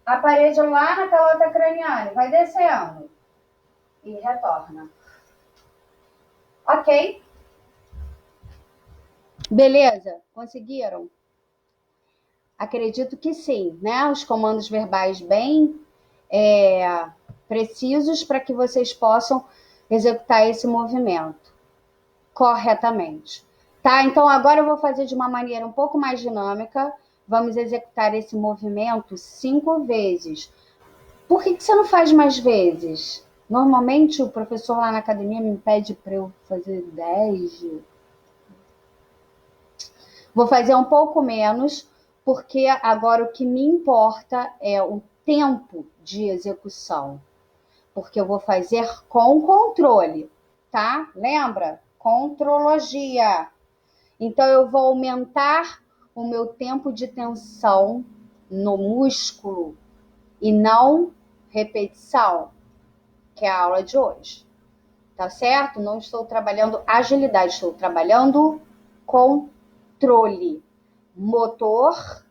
a parede lá na calota craniana. Vai descendo. E retorna. Ok? Beleza? Conseguiram? Acredito que sim, né? Os comandos verbais bem precisos para que vocês possam executar esse movimento corretamente. Tá? Então, agora eu vou fazer de uma maneira um pouco mais dinâmica. Vamos executar esse movimento 5 vezes. Por que você não faz mais vezes? Normalmente o professor lá na academia me pede para eu fazer 10. Vou fazer um pouco menos, porque agora o que me importa é o tempo de execução. Porque eu vou fazer com controle, tá? Lembra? Contrologia. Então eu vou aumentar o meu tempo de tensão no músculo e não repetição, que é a aula de hoje. Tá certo? Não estou trabalhando agilidade, estou trabalhando controle motor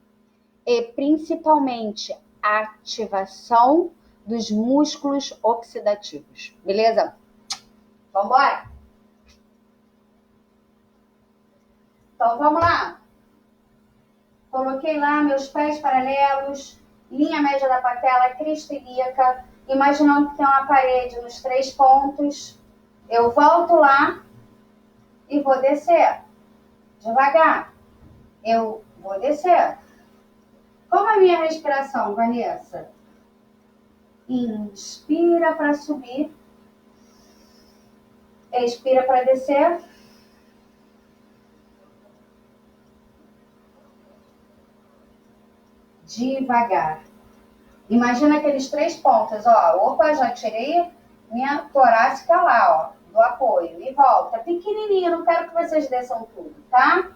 e principalmente ativação dos músculos oxidativos. Beleza? Vamos embora? Então vamos lá. Coloquei lá meus pés paralelos, linha média da patela, crista ilíaca, imaginando que tem uma parede nos 3 pontos. Eu volto lá e vou descer. Devagar. Eu vou descer. Como é a minha respiração, Vanessa? Inspira para subir. Expira para descer. Devagar. Imagina aqueles 3 pontos, ó. Opa, já tirei minha torácica lá, ó, do apoio. E volta. Pequenininho, não quero que vocês desçam tudo, tá?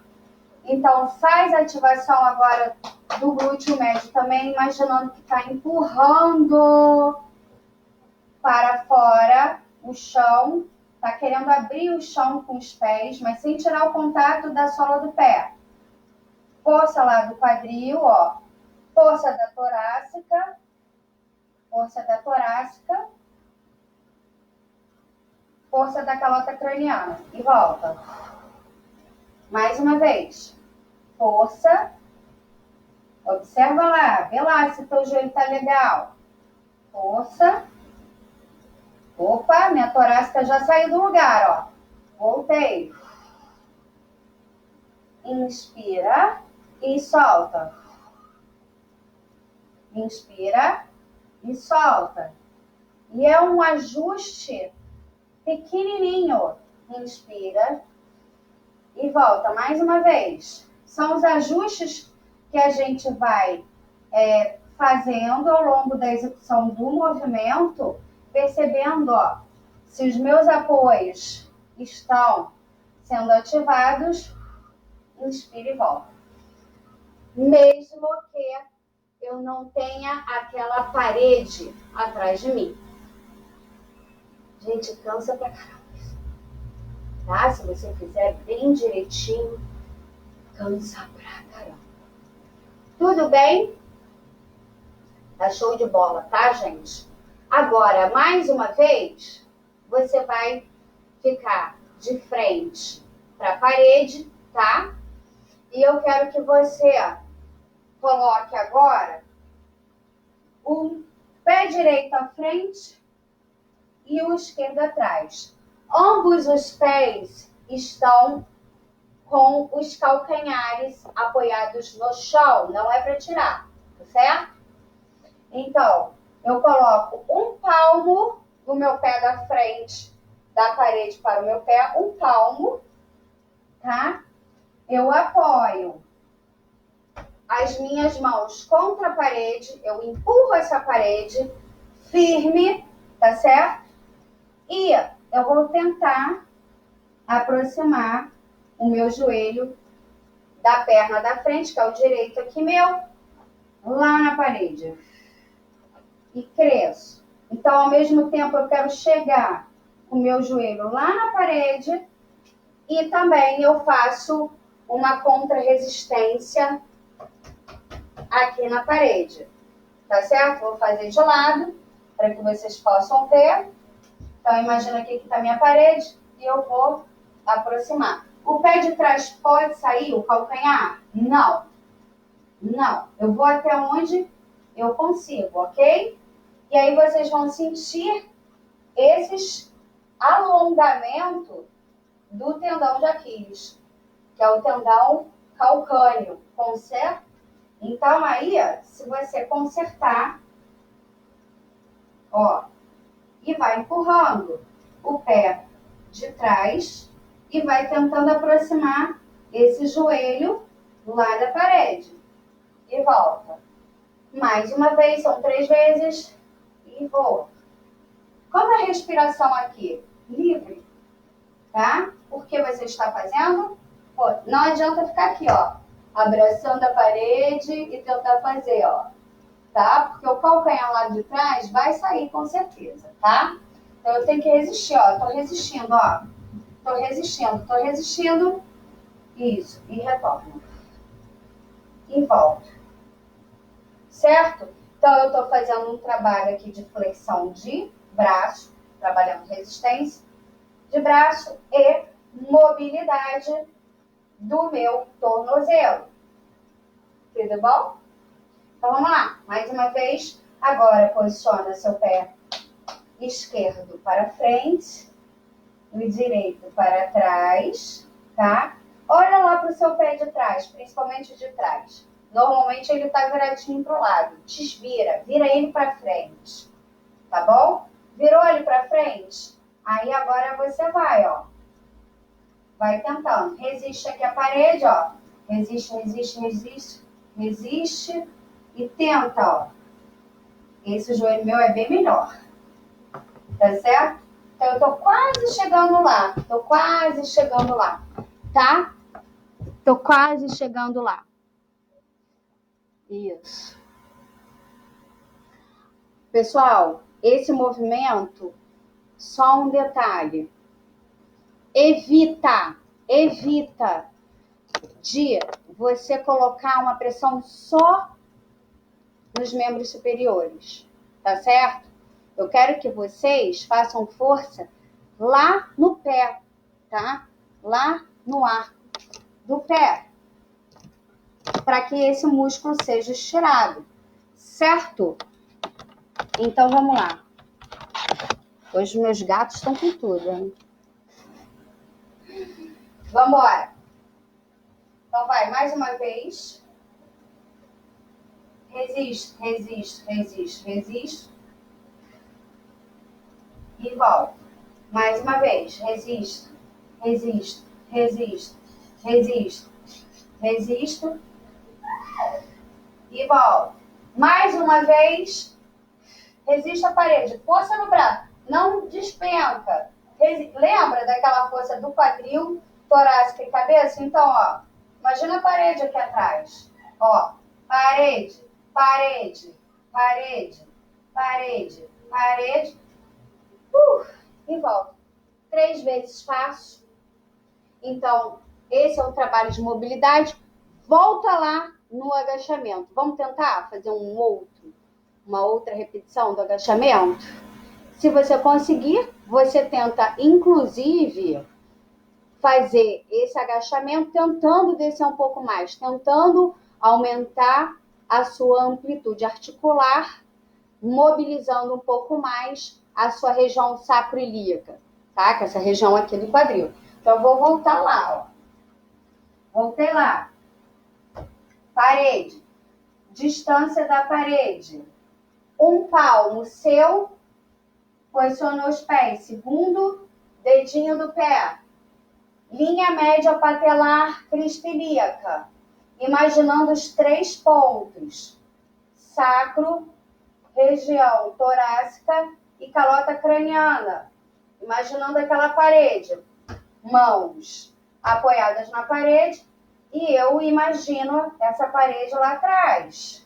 Então, faz a ativação agora do glúteo médio também, imaginando que está empurrando para fora o chão. Tá querendo abrir o chão com os pés, mas sem tirar o contato da sola do pé. Força lá do quadril, ó. Força da torácica. Força da torácica. Força da calota craniana. E volta. Mais uma vez. Força. Observa lá. Vê lá se teu joelho tá legal. Força. Opa, minha torácica já saiu do lugar, ó. Voltei. Inspira e solta. Inspira e solta. E é um ajuste pequenininho. Inspira e volta mais uma vez. São os ajustes que a gente vai fazendo ao longo da execução do movimento, percebendo, ó, se os meus apoios estão sendo ativados. Inspira e volta. Mesmo que eu não tenha aquela parede atrás de mim. Gente, cansa pra caramba. Tá? Se você fizer bem direitinho, cansa pra caramba. Tudo bem? Tá show de bola, tá, gente? Agora, mais uma vez, você vai ficar de frente pra parede, tá? E eu quero que você coloque agora o pé direito à frente e o esquerdo atrás. Ambos os pés estão com os calcanhares apoiados no chão, não é para tirar, tá certo? Então, eu coloco um palmo do meu pé da frente da parede para o meu pé, um palmo, tá? Eu apoio as minhas mãos contra a parede, eu empurro essa parede firme, tá certo? E eu vou tentar aproximar o meu joelho da perna da frente, que é o direito aqui meu, lá na parede. E cresço. Então, ao mesmo tempo, eu quero chegar com o meu joelho lá na parede e também eu faço uma contra-resistência aqui na parede. Tá certo? Vou fazer de lado para que vocês possam ver. Então, imagina aqui que está a minha parede e eu vou aproximar. O pé de trás pode sair, o calcanhar? Não. Não. Eu vou até onde eu consigo, ok? E aí vocês vão sentir esses alongamentos do tendão de Aquiles, que é o tendão calcâneo, certo? Então aí, se você consertar ó, e vai empurrando o pé de trás e vai tentando aproximar esse joelho lá da parede. E volta. Mais uma vez, são 3 vezes e volta. Como a respiração aqui? Livre, tá? O que você está fazendo? Pô, não adianta ficar aqui, ó, abraçando a parede e tentar fazer, ó, tá? Porque o calcanhar lá de trás vai sair com certeza, tá? Então eu tenho que resistir, ó, tô resistindo, ó. Tô resistindo. Isso, e retorno. E volto. Certo? Então eu tô fazendo um trabalho aqui de flexão de braço, trabalhando resistência de braço e mobilidade do meu tornozelo. Tudo bom? Então vamos lá, mais uma vez. Agora posiciona seu pé esquerdo para frente, o direito para trás, tá? Olha lá para o seu pé de trás, principalmente o de trás. Normalmente ele está viradinho para o lado. Desvira, vira ele para frente, tá bom? Virou ele para frente? Aí agora você vai, ó. Vai tentando. Resiste aqui a parede, ó. Resiste, resiste, resiste, resiste e tenta, ó. Esse joelho meu é bem melhor. Tá certo? Então eu tô quase chegando lá. Tô quase chegando lá. Tá? Tô quase chegando lá. Isso. Pessoal, esse movimento, só um detalhe. Evita de você colocar uma pressão só nos membros superiores, tá certo? Eu quero que vocês façam força lá no pé, tá? Lá no arco do pé, para que esse músculo seja estirado, certo? Então vamos lá. Hoje meus gatos estão com tudo, hein? Vamos embora. Então vai, mais uma vez. Resiste, resiste, resiste, resiste. E volta. Mais uma vez. Resiste, resiste, resiste, resiste, resiste. E volta. Mais uma vez. Resiste à parede. Força no braço. Não despenca. Lembra daquela força do quadril, torácica e cabeça? Então, ó. Imagina a parede aqui atrás. Ó. Parede, parede, parede, parede, parede. E volta. 3 vezes faço. Então, esse é um trabalho de mobilidade. Volta lá no agachamento. Vamos tentar fazer uma outra repetição do agachamento? Se você conseguir, você tenta, inclusive, fazer esse agachamento tentando descer um pouco mais, tentando aumentar a sua amplitude articular, mobilizando um pouco mais a sua região sacroiliaca, tá? Que é essa região aqui do quadril. Então, eu vou voltar lá, ó. Voltei lá. Parede. Distância da parede. Um palmo seu. Posicionou os pés. Segundo dedinho do pé. Linha média patelar crispilíaca. Imaginando os 3 pontos. Sacro, região torácica e calota craniana. Imaginando aquela parede. Mãos apoiadas na parede e eu imagino essa parede lá atrás.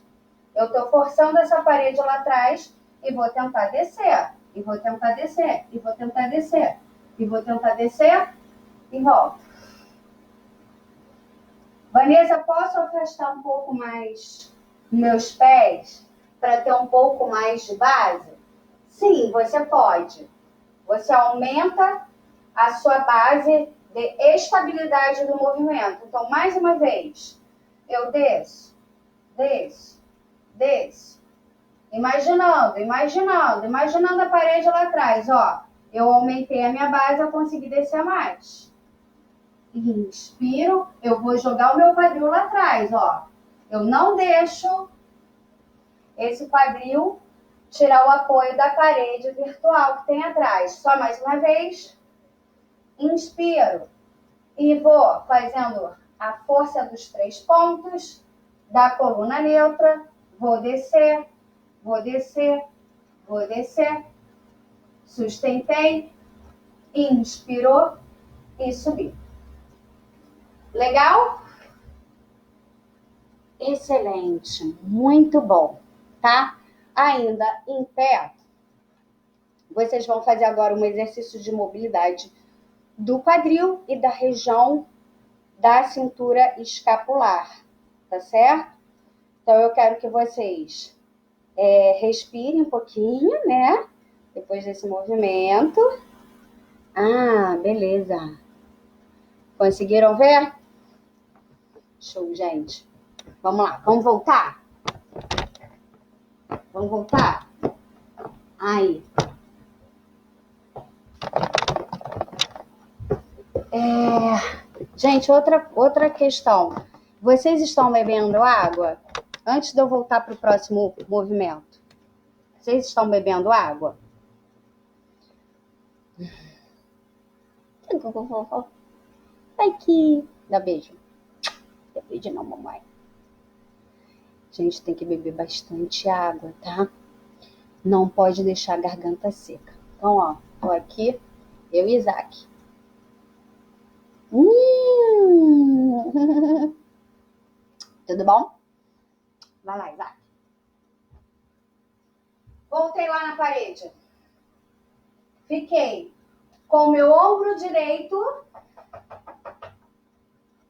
Eu estou forçando essa parede lá atrás e vou tentar descer. E vou tentar descer. E vou tentar descer. E vou tentar descer e volto. Vanessa, posso afastar um pouco mais meus pés para ter um pouco mais de base? Sim, você pode. Você aumenta a sua base de estabilidade do movimento. Então, mais uma vez, eu desço, desço, desço. Imaginando a parede lá atrás, ó. Eu aumentei a minha base, eu consegui descer mais. Inspiro, eu vou jogar o meu quadril lá atrás, ó. Eu não deixo esse quadril tirar o apoio da parede virtual que tem atrás. Só mais uma vez. Inspiro. E vou fazendo a força dos 3 pontos da coluna neutra. Vou descer, vou descer, vou descer. Sustentei. Inspirou e subi. Legal? Excelente, muito bom, tá? Ainda em pé, vocês vão fazer agora um exercício de mobilidade do quadril e da região da cintura escapular, tá certo? Então, eu quero que vocês respirem um pouquinho, né? Depois desse movimento. Ah, beleza. Conseguiram ver? Show, gente. Vamos lá, vamos voltar? Vamos voltar? Aí. Gente, outra questão. Vocês estão bebendo água? Antes de eu voltar para o próximo movimento. Vocês estão bebendo água? Aqui. Dá beijo. Dá beijo não, mamãe. Gente, tem que beber bastante água, tá? Não pode deixar a garganta seca. Então, ó, tô aqui, eu e Isaac. Tudo bom? Vai lá, Isaac. Voltei lá na parede. Fiquei com o meu ombro direito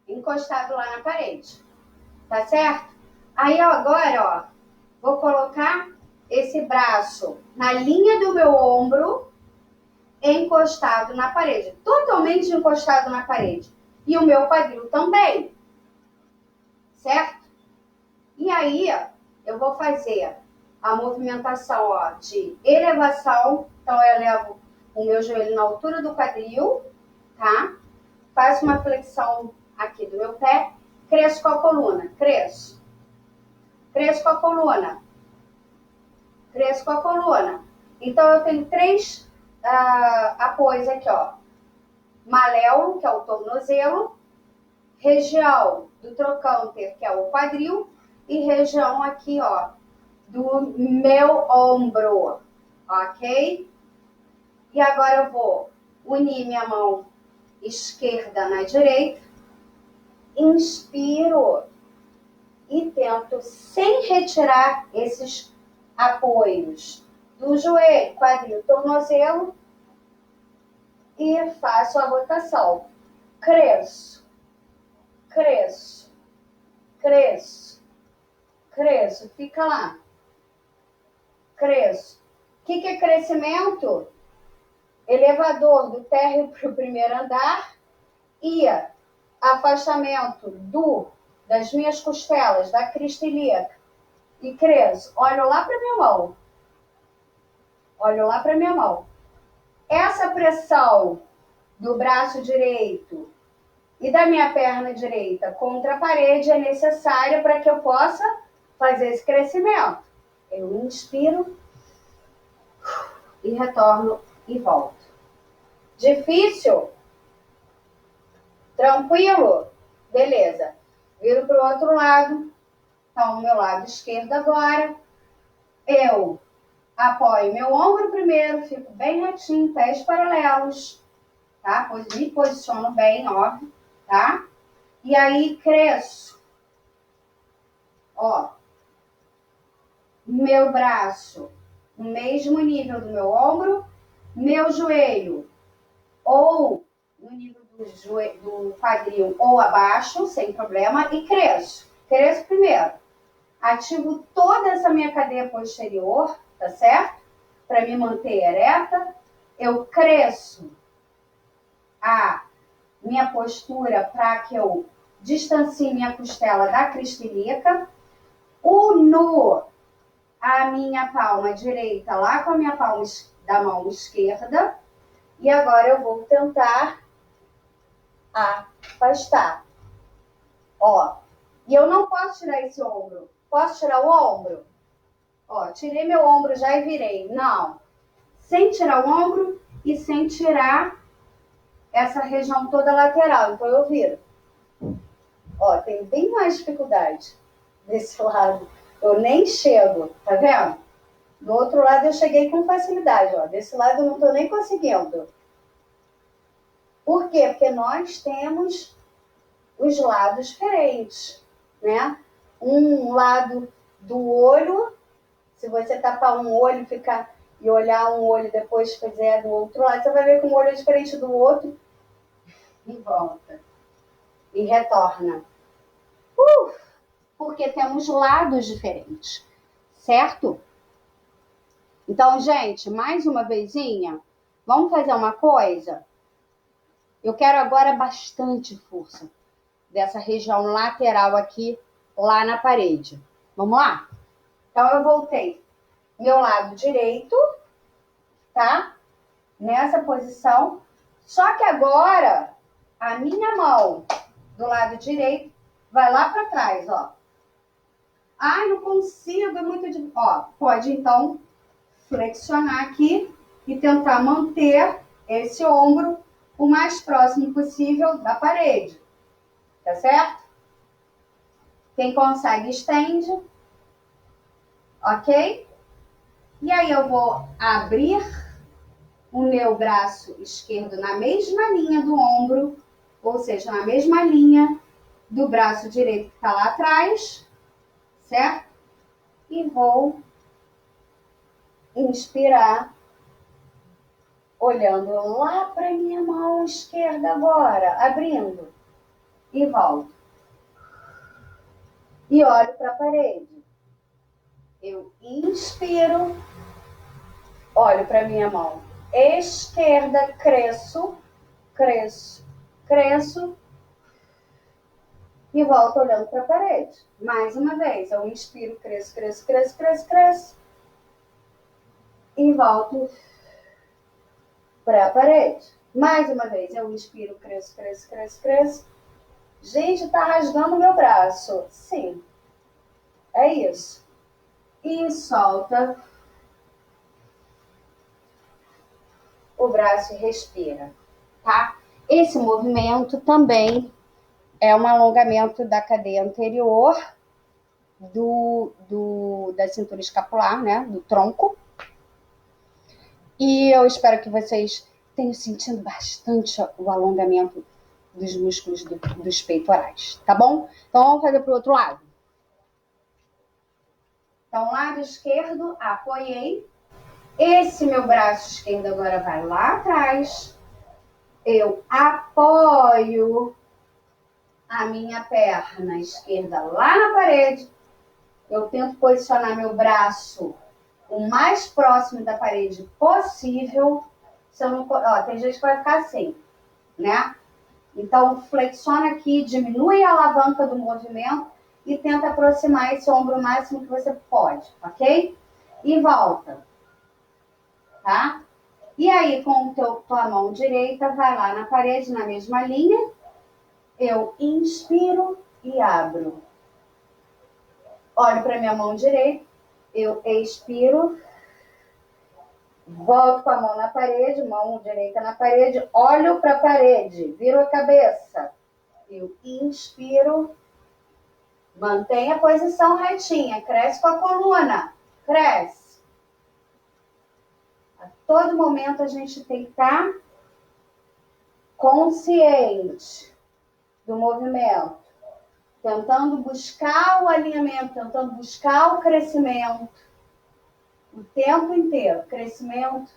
encostado lá na parede. Tá certo? Aí, agora, ó, vou colocar esse braço na linha do meu ombro, encostado na parede. Totalmente encostado na parede. E o meu quadril também. Certo? E aí, eu vou fazer a movimentação, ó, de elevação. Então, eu elevo o meu joelho na altura do quadril, tá? Faço uma flexão aqui do meu pé. Cresço com a coluna. Cresço. Cresço com a coluna. Cresço com a coluna. Então, eu tenho 3 apoios aqui, ó. Maléolo, que é o tornozelo. Região do trocânter, que é o quadril. E região aqui, ó, do meu ombro. Ok? E agora eu vou unir minha mão esquerda na direita. Inspiro. E tento, sem retirar esses apoios do joelho, quadril, tornozelo, e faço a rotação. Cresço, cresço, cresço, cresço. Fica lá. Cresço. O que é crescimento? Elevador do térreo para o primeiro andar e afastamento das minhas costelas, da crista ilíaca. E cresço. Olho lá para minha mão. Olho lá para minha mão. Essa pressão do braço direito e da minha perna direita contra a parede é necessária para que eu possa fazer esse crescimento. Eu inspiro e retorno e volto. Difícil? Tranquilo? Beleza. Viro para o outro lado. Então, o meu lado esquerdo agora. Eu apoio meu ombro primeiro, fico bem retinho, pés paralelos, tá? Me posiciono bem, óbvio, tá? E aí, cresço. Ó. Meu braço no mesmo nível do meu ombro, meu joelho ou no nível do quadril ou abaixo, sem problema, e cresço. Cresço primeiro. Ativo toda essa minha cadeia posterior, tá certo? Para me manter ereta. Eu cresço a minha postura para que eu distancie minha costela da crista ilíaca. Uno a minha palma direita lá com a minha palma da mão esquerda. E agora eu vou tentar afastar. Ó. E eu não posso tirar esse ombro. Posso tirar o ombro? Ó, tirei meu ombro já e virei. Não. Sem tirar o ombro e sem tirar essa região toda lateral. Então, eu viro. Ó, tem bem mais dificuldade desse lado. Eu nem chego, tá vendo? Do outro lado eu cheguei com facilidade, ó. Desse lado eu não tô nem conseguindo. Por quê? Porque nós temos os lados diferentes, né? Um lado do olho, se você tapar um olho e olhar um olho depois fizer do outro lado, você vai ver que um olho é diferente do outro e volta. E retorna. Porque temos lados diferentes, certo? Então, gente, mais uma vezinha, vamos fazer uma coisa? Eu quero agora bastante força dessa região lateral aqui, lá na parede. Vamos lá? Então, eu voltei meu lado direito, tá? Nessa posição. Só que agora, a minha mão do lado direito vai lá para trás, ó. Ai, não consigo, é muito difícil. Ó, pode, então, flexionar aqui e tentar manter esse ombro o mais próximo possível da parede. Tá certo? Quem consegue, estende. Ok? E aí eu vou abrir o meu braço esquerdo na mesma linha do ombro, ou seja, na mesma linha do braço direito que está lá atrás, certo? E vou inspirar, olhando lá para minha mão esquerda agora, abrindo, e volto. E olho para a parede. Eu inspiro, olho para minha mão esquerda, cresço, cresço, cresço, e volto olhando para a parede. Mais uma vez, eu inspiro, cresço, cresço, cresço, cresço, cresço, e volto para a parede. Mais uma vez, eu inspiro, cresço, cresço, cresço, cresço. Gente, tá rasgando meu braço. Sim, é isso. E solta o braço e respira, tá? Esse movimento também é um alongamento da cadeia anterior da cintura escapular, né? Do tronco. E eu espero que vocês tenham sentido bastante o alongamento dos músculos dos peitorais, tá bom? Então, vamos fazer para o outro lado. Então, lado esquerdo, apoiei. Esse meu braço esquerdo agora vai lá atrás. Eu apoio a minha perna esquerda lá na parede. Eu tento posicionar meu braço o mais próximo da parede possível. Se eu não, ó, tem gente que vai ficar assim, né? Então, flexiona aqui, diminui a alavanca do movimento e tenta aproximar esse ombro o máximo que você pode, ok? E volta, tá? E aí, com tua mão direita, vai lá na parede, na mesma linha. Eu inspiro e abro. Olho para minha mão direita, eu expiro, volto com a mão na parede, mão direita na parede, olho para a parede, viro a cabeça. Eu inspiro, mantenha a posição retinha, cresce com a coluna, cresce. A todo momento a gente tem que estar consciente do movimento, tentando buscar o alinhamento, tentando buscar o crescimento, o tempo inteiro, crescimento,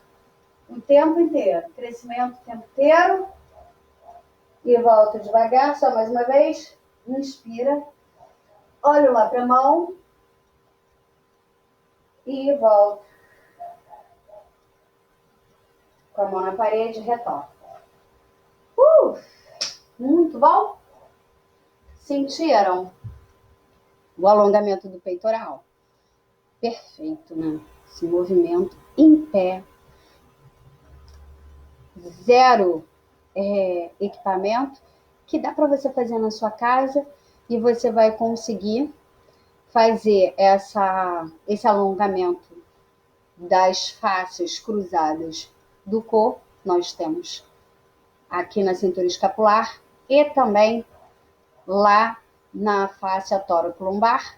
o tempo inteiro, crescimento o tempo inteiro, e volto devagar, só mais uma vez, inspira, olho lá para a mão, e volto, com a mão na parede, retorno. Muito bom? Sentiram o alongamento do peitoral? Perfeito, né? Esse movimento em pé. Zero equipamento, que dá para você fazer na sua casa e você vai conseguir fazer esse alongamento das faces cruzadas do corpo. Nós temos aqui na cintura escapular e também lá na face tóraco-lombar,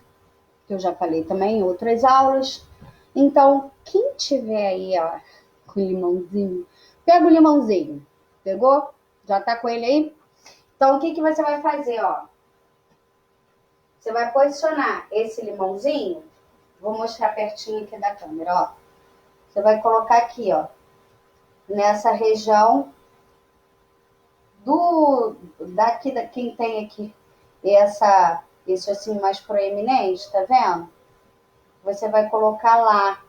que eu já falei também em outras aulas. Então, quem tiver aí, ó, com limãozinho, pega o limãozinho. Pegou? Já tá com ele aí? Então, o que você vai fazer, ó? Você vai posicionar esse limãozinho, vou mostrar pertinho aqui da câmera, ó. Você vai colocar aqui, ó, nessa região daqui, quem tem aqui esse assim mais proeminente, tá vendo? Você vai colocar lá,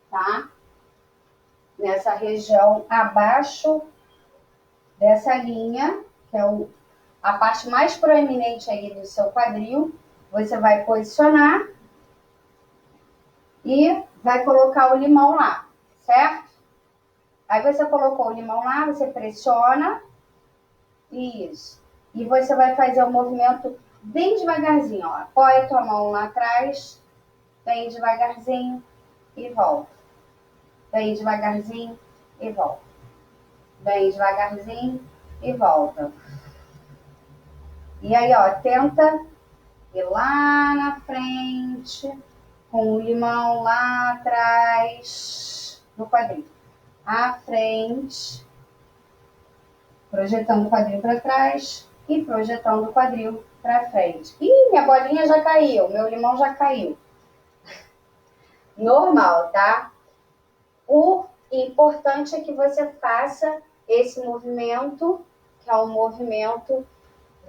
tá? Nessa região abaixo dessa linha, que é a parte mais proeminente aí do seu quadril, você vai posicionar e vai colocar o limão lá, certo? Aí você colocou o limão lá, você pressiona, isso. E você vai fazer o movimento bem devagarzinho, ó. Apoia a tua mão lá atrás, bem devagarzinho e volta. Bem devagarzinho e volta. Bem devagarzinho e volta. E aí, ó, tenta ir lá na frente, com o limão lá atrás do quadril. À frente, projetando o quadril para trás e projetando o quadril para frente. Ih, minha bolinha já caiu, meu limão já caiu. Normal, tá? O importante é que você faça esse movimento, que é um movimento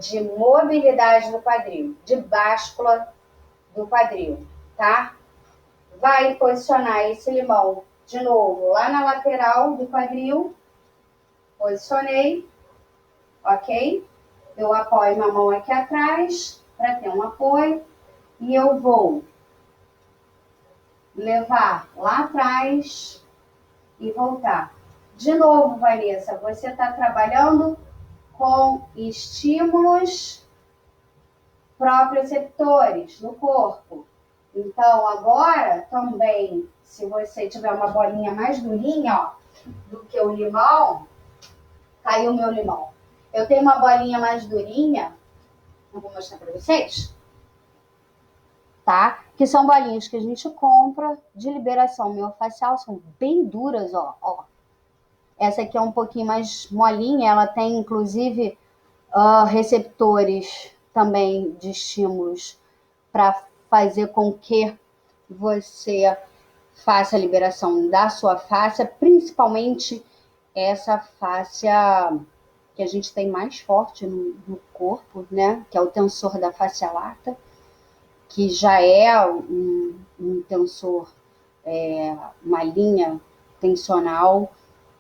de mobilidade do quadril, de báscula do quadril, tá? Vai posicionar esse limão de novo lá na lateral do quadril. Posicionei, ok? Eu apoio minha mão aqui atrás para ter um apoio e eu vou levar lá atrás e voltar. De novo, Vanessa, você está trabalhando com estímulos proprioceptores no corpo. Então, agora também, se você tiver uma bolinha mais durinha, ó, do que o limão, caiu o meu limão. Eu tenho uma bolinha mais durinha, eu vou mostrar para vocês, tá? Que são bolinhas que a gente compra de liberação miofascial, são bem duras, ó. Essa aqui é um pouquinho mais molinha, ela tem inclusive receptores também de estímulos para fazer com que você faça a liberação da sua fáscia, principalmente essa fáscia que a gente tem mais forte no corpo, né? Que é o tensor da fáscia lata, que já é um tensor, uma linha tensional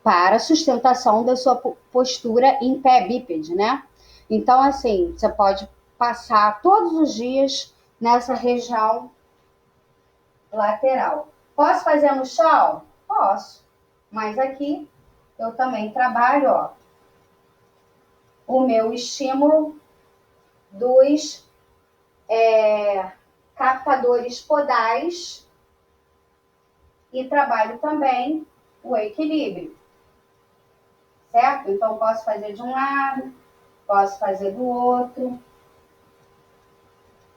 para sustentação da sua postura em pé bípede, né? Então, assim, você pode passar todos os dias nessa região lateral. Posso fazer no chão? Posso. Mas aqui eu também trabalho, ó, o meu estímulo dos captadores podais e trabalho também o equilíbrio, certo? Então, posso fazer de um lado, posso fazer do outro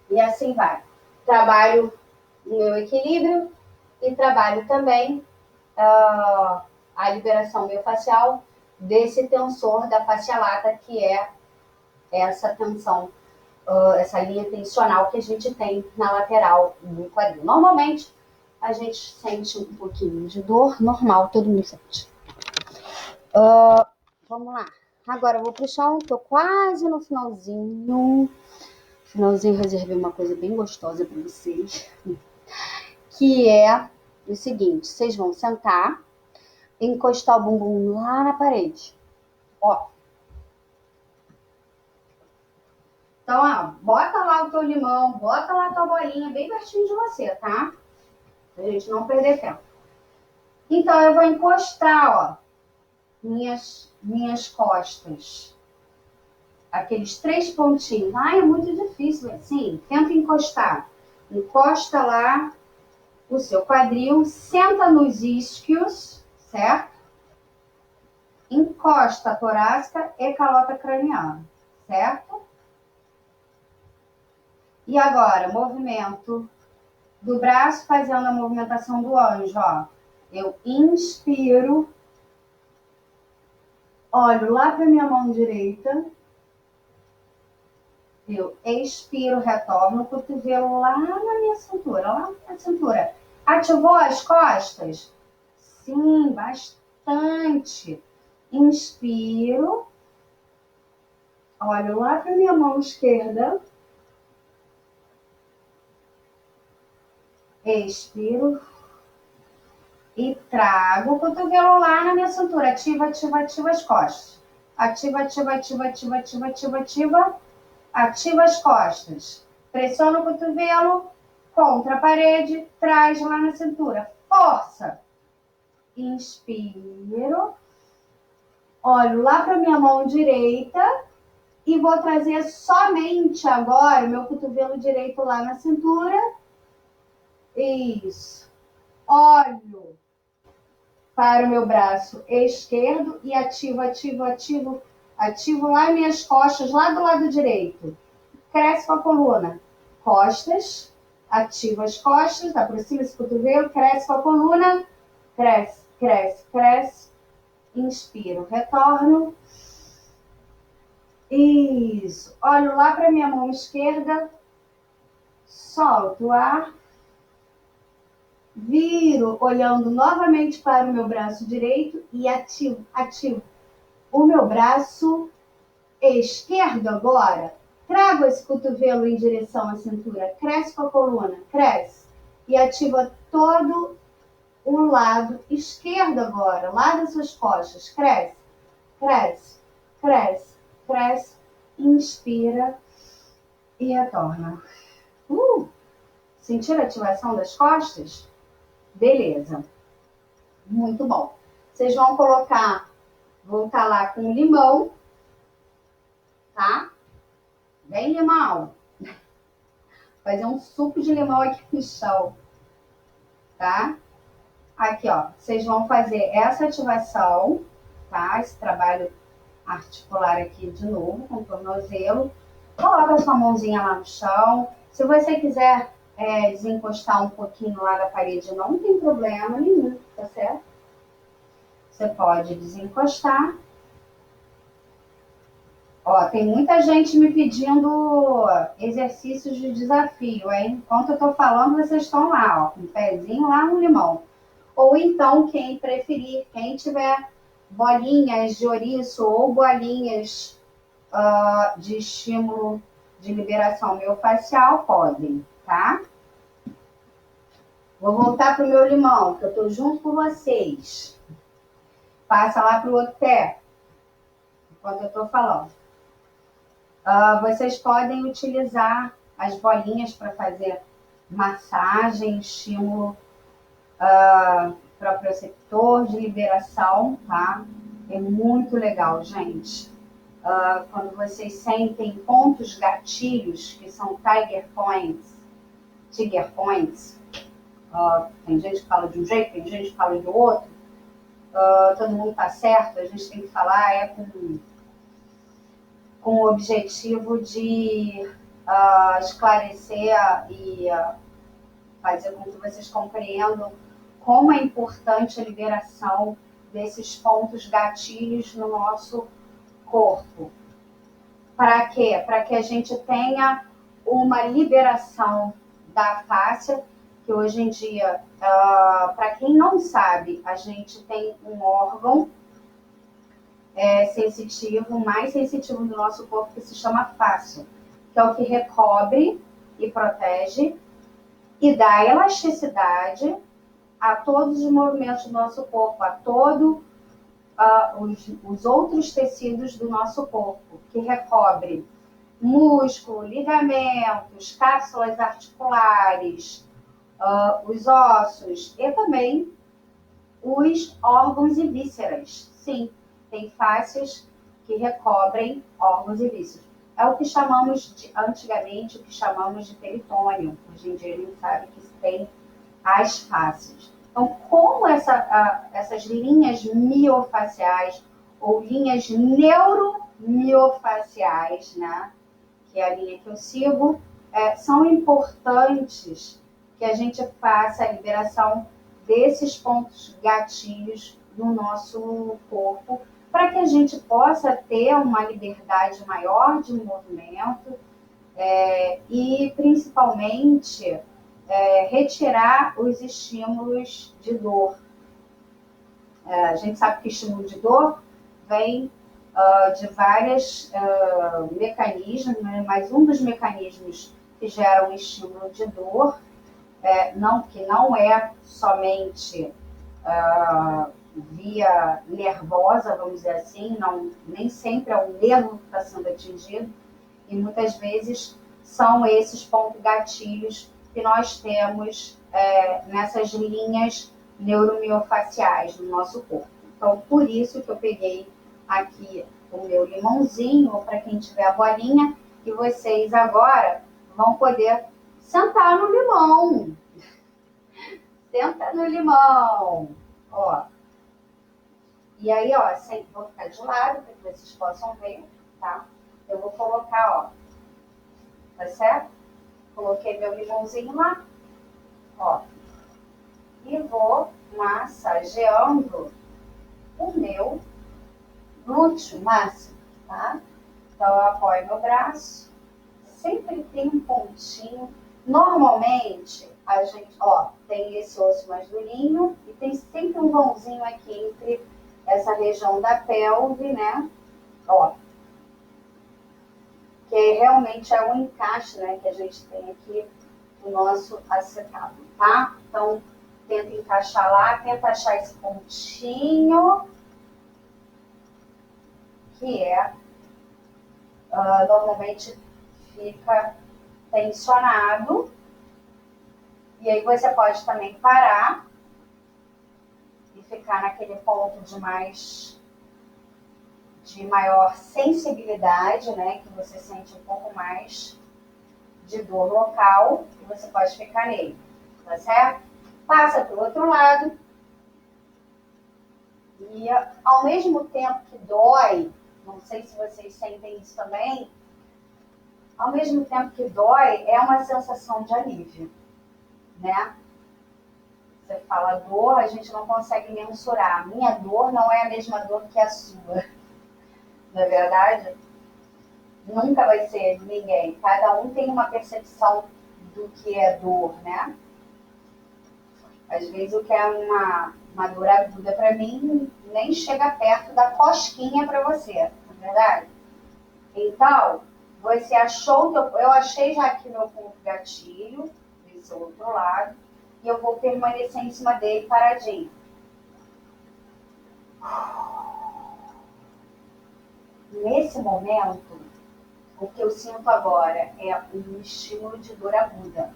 e assim vai. Trabalho o meu equilíbrio e trabalho também a liberação miofascial desse tensor da fascia lata, que é essa tensão, essa linha tensional que a gente tem na lateral do quadril. Normalmente, a gente sente um pouquinho de dor, normal, todo mundo sente. Vamos lá. Agora eu vou pro chão, tô quase no finalzinho. Finalzinho, reservei uma coisa bem gostosa para vocês, que é o seguinte: vocês vão sentar, encostar o bumbum lá na parede, ó. Então, ó, bota lá o teu limão, bota lá a tua bolinha bem pertinho de você, tá? Pra gente não perder tempo. Então, eu vou encostar, ó, minhas costas aqueles 3 pontinhos. Ai, é muito difícil assim. Tenta encostar. Encosta lá o seu quadril, senta nos isquios, certo? Encosta a torácica e calota craniana, certo? E agora, movimento do braço fazendo a movimentação do anjo, ó. Eu inspiro, olho lá para minha mão direita, eu expiro, retorno o cotovelo lá na minha cintura, lá na cintura. Ativou as costas? Sim, bastante. Inspiro, olho lá para minha mão esquerda, expiro e trago o cotovelo lá na minha cintura. Ativa, ativa, ativa as costas. Ativa, ativa, ativa, ativa, ativa, ativa, ativa. Ativa as costas. Pressiona o cotovelo contra a parede, traz lá na cintura. Força. Inspiro. Olho lá para minha mão direita e vou trazer somente agora o meu cotovelo direito lá na cintura. Isso. Olho para o meu braço esquerdo e ativo, ativo, ativo, ativo lá minhas costas, lá do lado direito. Cresce com a coluna. Costas, ativa as costas, aproxima esse cotovelo, cresce com a coluna, cresce, cresce, cresce. Inspiro, retorno. Isso. Olho lá para minha mão esquerda, solto o ar. Viro, olhando novamente para o meu braço direito e ativo, ativo o meu braço esquerdo agora. Trago esse cotovelo em direção à cintura, cresce com a coluna, cresce. E ativa todo o lado esquerdo agora, lá das suas costas, cresce, cresce, cresce, cresce. Inspira e retorna. Sentir a ativação das costas? Beleza. Muito bom. Vocês vão voltar lá com limão, tá? Bem limão. Fazer um suco de limão aqui no chão, tá? Aqui, ó. Vocês vão fazer essa ativação, tá? Esse trabalho articular aqui de novo, com o tornozelo. Coloca a sua mãozinha lá no chão. Se você quiser desencostar um pouquinho lá da parede, não tem problema nenhum, tá certo? Você pode desencostar. Ó, tem muita gente me pedindo exercícios de desafio, hein? Enquanto eu tô falando, vocês estão lá, ó, com o pezinho lá no limão. Ou então, quem preferir, quem tiver bolinhas de ouriço ou bolinhas de estímulo de liberação miofascial, podem, tá? Vou voltar pro meu limão, que eu tô junto com vocês. Passa lá pro outro pé, enquanto eu tô falando. Vocês podem utilizar as bolinhas para fazer massagem, estímulo proprioceptor de liberação, tá? É muito legal, gente. Quando vocês sentem pontos gatilhos, que são trigger points, tem gente que fala de um jeito, tem gente que fala de outro, todo mundo tá certo, a gente tem que falar com o objetivo de esclarecer e fazer com que vocês compreendam como é importante a liberação desses pontos gatilhos no nosso corpo. Para quê? Para que a gente tenha uma liberação da fáscia, que hoje em dia, para quem não sabe, a gente tem um órgão sensitivo, mais sensitivo do nosso corpo, que se chama fáscia, que é o que recobre e protege e dá elasticidade a todos os movimentos do nosso corpo, a todos os outros tecidos do nosso corpo, que recobre músculo, ligamentos, cápsulas articulares, os ossos e também os órgãos e vísceras. Sim, tem fáscias que recobrem órgãos ilícitos. É o que chamamos antigamente, o que chamamos de peritônio. Hoje em dia a gente sabe que tem as faces. Então, como essas linhas miofaciais ou linhas neuromiofaciais, né, que é a linha que eu sigo, são importantes que a gente faça a liberação desses pontos gatilhos no nosso corpo, para que a gente possa ter uma liberdade maior de movimento e, principalmente, retirar os estímulos de dor. A gente sabe que estímulo de dor vem de vários mecanismos, né? Mas um dos mecanismos que geram estímulo de dor, que não é somente via nervosa, vamos dizer assim, nem sempre é o nervo que está sendo atingido, e muitas vezes são esses pontos gatilhos que nós temos nessas linhas neuromiofaciais no nosso corpo. Então, por isso que eu peguei aqui o meu limãozinho, ou para quem tiver a bolinha, e vocês agora vão poder sentar no limão. Senta no limão, ó. E aí, ó, sempre vou ficar de lado para que vocês possam ver, tá? Eu vou colocar, ó, tá certo? Coloquei meu limãozinho lá, ó. E vou massageando o meu glúteo máximo, tá? Então, eu apoio meu braço, sempre tem um pontinho. Normalmente, a gente, ó, tem esse osso mais durinho e tem sempre um vãozinho aqui entre essa região da pelve, né? Ó, que realmente é um encaixe, né, que a gente tem aqui no nosso acetábulo, tá? Então, tenta encaixar lá, tenta achar esse pontinho, que normalmente fica tensionado. E aí você pode também parar e ficar naquele ponto de maior sensibilidade, né? Que você sente um pouco mais de dor local e você pode ficar nele, tá certo? Passa para o outro lado e ao mesmo tempo que dói, não sei se vocês sentem isso também, ao mesmo tempo que dói, é uma sensação de alívio, né? Você fala dor, a gente não consegue mensurar. A minha dor não é a mesma dor que a sua. Não é verdade? Nunca vai ser de ninguém. Cada um tem uma percepção do que é dor, né? Às vezes o que é uma dor aguda para mim nem chega perto da cosquinha para você, não é verdade? Então, você achou que eu achei já aqui meu ponto gatilho, desse outro lado, e eu vou permanecer em cima dele paradinho. Nesse momento, o que eu sinto agora é um estímulo de dor aguda.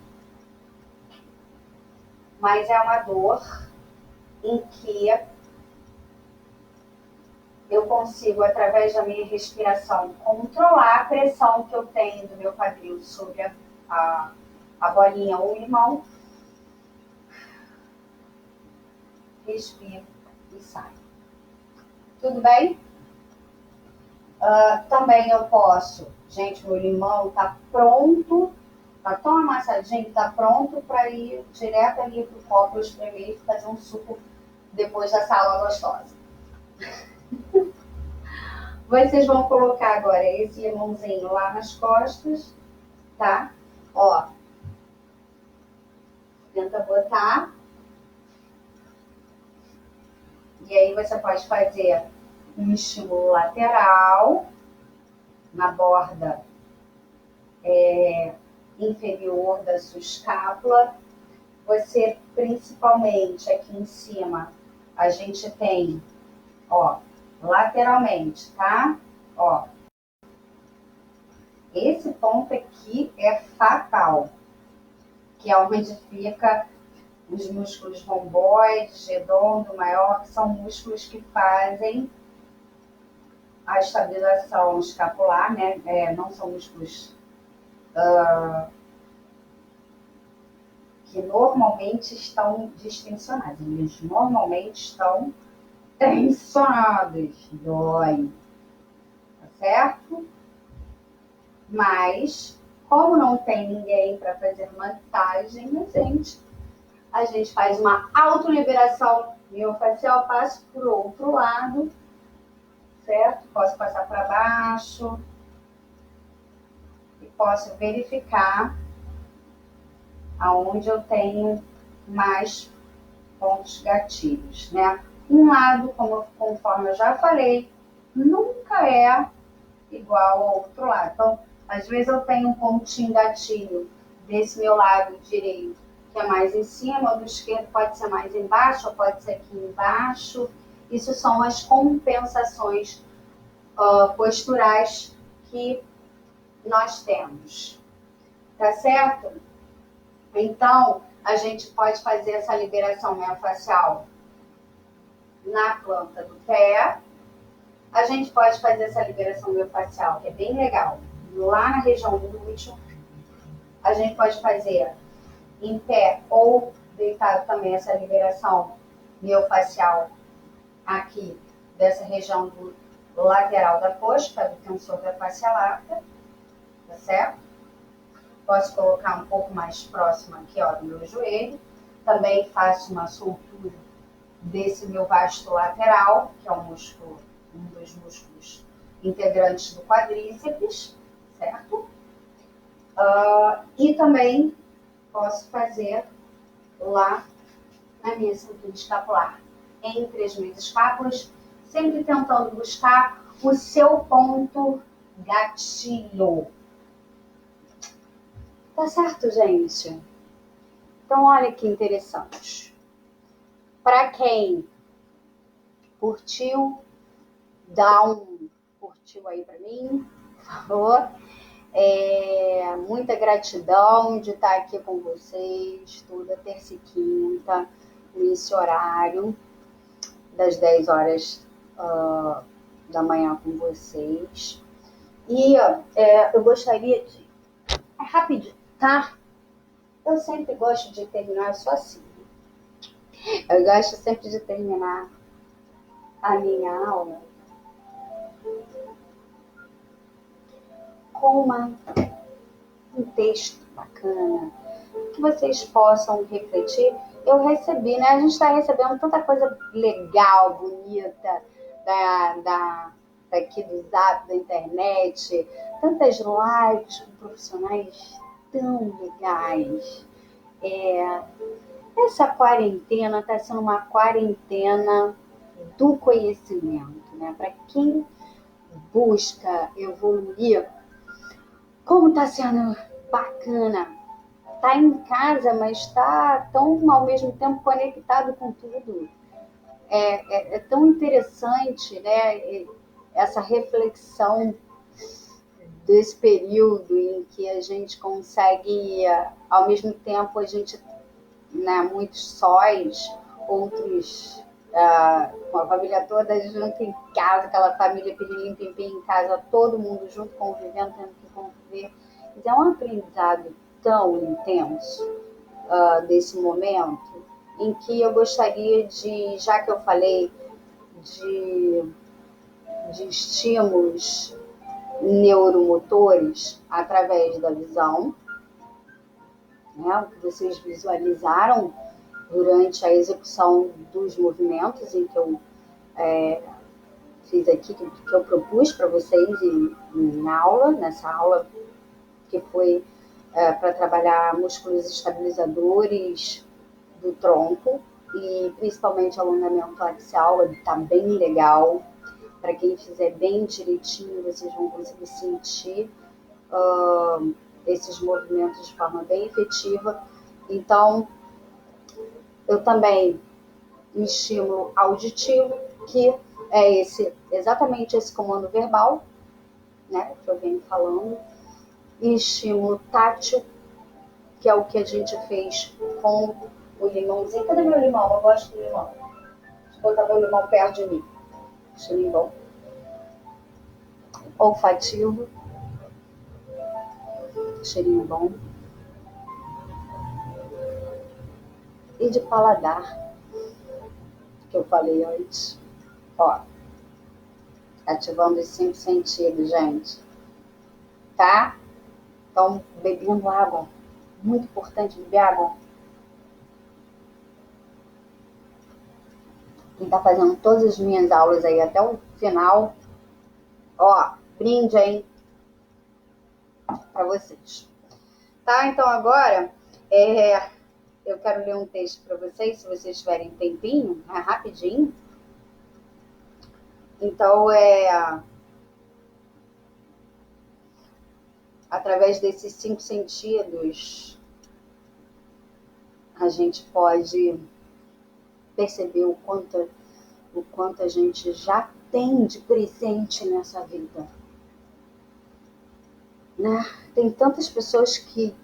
Mas é uma dor em que eu consigo, através da minha respiração, controlar a pressão que eu tenho do meu quadril sobre a bolinha ou o limão. Respiro e saio. Tudo bem? Também eu posso, gente, meu limão tá pronto, tá tão amassadinho, tá pronto para ir direto ali pro copo, eu espremer e fazer um suco depois dessa aula gostosa. Vocês vão colocar agora esse limãozinho lá nas costas, tá? Ó, tenta botar. E aí você pode fazer um estímulo lateral na borda inferior da sua escápula. Você, principalmente aqui em cima, a gente tem, ó, lateralmente, tá? Ó, esse ponto aqui é fatal, que é onde fica os músculos romboides, redondo, maior, que são músculos que fazem a estabilização escapular, né? Não são músculos que normalmente estão distensionados, eles normalmente estão tensionados, dói, tá certo? Mas, como não tem ninguém para fazer massagem a gente faz uma autoliberação miofascial, passo para o outro lado, certo? Posso passar para baixo e posso verificar aonde eu tenho mais pontos gatilhos, né? Um lado, conforme eu já falei, nunca é igual ao outro lado. Então, às vezes eu tenho um pontinho gatilho desse meu lado direito, que é mais em cima, do esquerdo pode ser mais embaixo, ou pode ser aqui embaixo. Isso são as compensações posturais que nós temos, tá certo? Então, a gente pode fazer essa liberação miofascial na planta do pé. A gente pode fazer essa liberação miofascial, que é bem legal, lá na região do glúteo. A gente pode fazer em pé ou deitado também essa liberação miofascial aqui dessa região do lateral da coxa, do tensor da face lata, tá certo? Posso colocar um pouco mais próximo aqui, ó, do meu joelho. Também faço uma soltura desse meu vasto lateral, que é um dos músculos integrantes do quadríceps, certo? E também posso fazer lá na minha cintura escapular, entre as minhas escápulas, sempre tentando buscar o seu ponto gatilho. Tá certo, gente? Então, olha que interessante. Para quem curtiu, dá um curtiu aí para mim, por favor. Muita gratidão de estar aqui com vocês, toda terça e quinta, nesse horário, das 10 horas da manhã com vocês. E eu gostaria de... rapidinho, tá? Eu sempre gosto de terminar só assim. Eu gosto sempre de terminar a minha aula com um texto bacana, que vocês possam refletir. Eu recebi, né? A gente está recebendo tanta coisa legal, bonita, daqui do Zap, da internet, tantas lives com profissionais tão legais. Essa quarentena está sendo uma quarentena do conhecimento, né? Para quem busca evoluir, como está sendo bacana. Tá em casa, mas está tão ao mesmo tempo conectado com tudo. É tão interessante, né? Essa reflexão desse período em que a gente consegue, ao mesmo tempo, a gente, né, muitos sóis, outros com a família toda junto em casa, aquela família pirilim-pim-pim em casa, todo mundo junto, convivendo, tendo que conviver. Mas é um aprendizado tão intenso desse momento, em que eu gostaria de, já que eu falei de estímulos neuromotores através da visão, né, o que vocês visualizaram durante a execução dos movimentos em que eu fiz aqui, que eu propus para vocês em aula, nessa aula que foi para trabalhar músculos estabilizadores do tronco e principalmente alongamento axial, está bem legal. Para quem fizer bem direitinho, vocês vão conseguir sentir esses movimentos de forma bem efetiva. Então, eu também estímulo auditivo, que é exatamente esse comando verbal, né, que eu venho falando, e estímulo tátil, que é o que a gente fez com o limãozinho. Cadê meu limão? Eu gosto do limão. Deixa eu botar meu limão perto de mim. Acho ele bom. olfativo, cheirinho bom, e de paladar, que eu falei antes. Ó, ativando os 5 sentidos, gente, tá? Então, bebendo água, muito importante beber água. Quem tá fazendo todas as minhas aulas aí até o final, ó, brinde, hein, pra vocês. Tá? Então agora, eu quero ler um texto para vocês, se vocês tiverem tempinho, rapidinho. Então, através desses 5 sentidos, a gente pode perceber o quanto a gente já tem de presente nessa vida. Né? Tem tantas pessoas que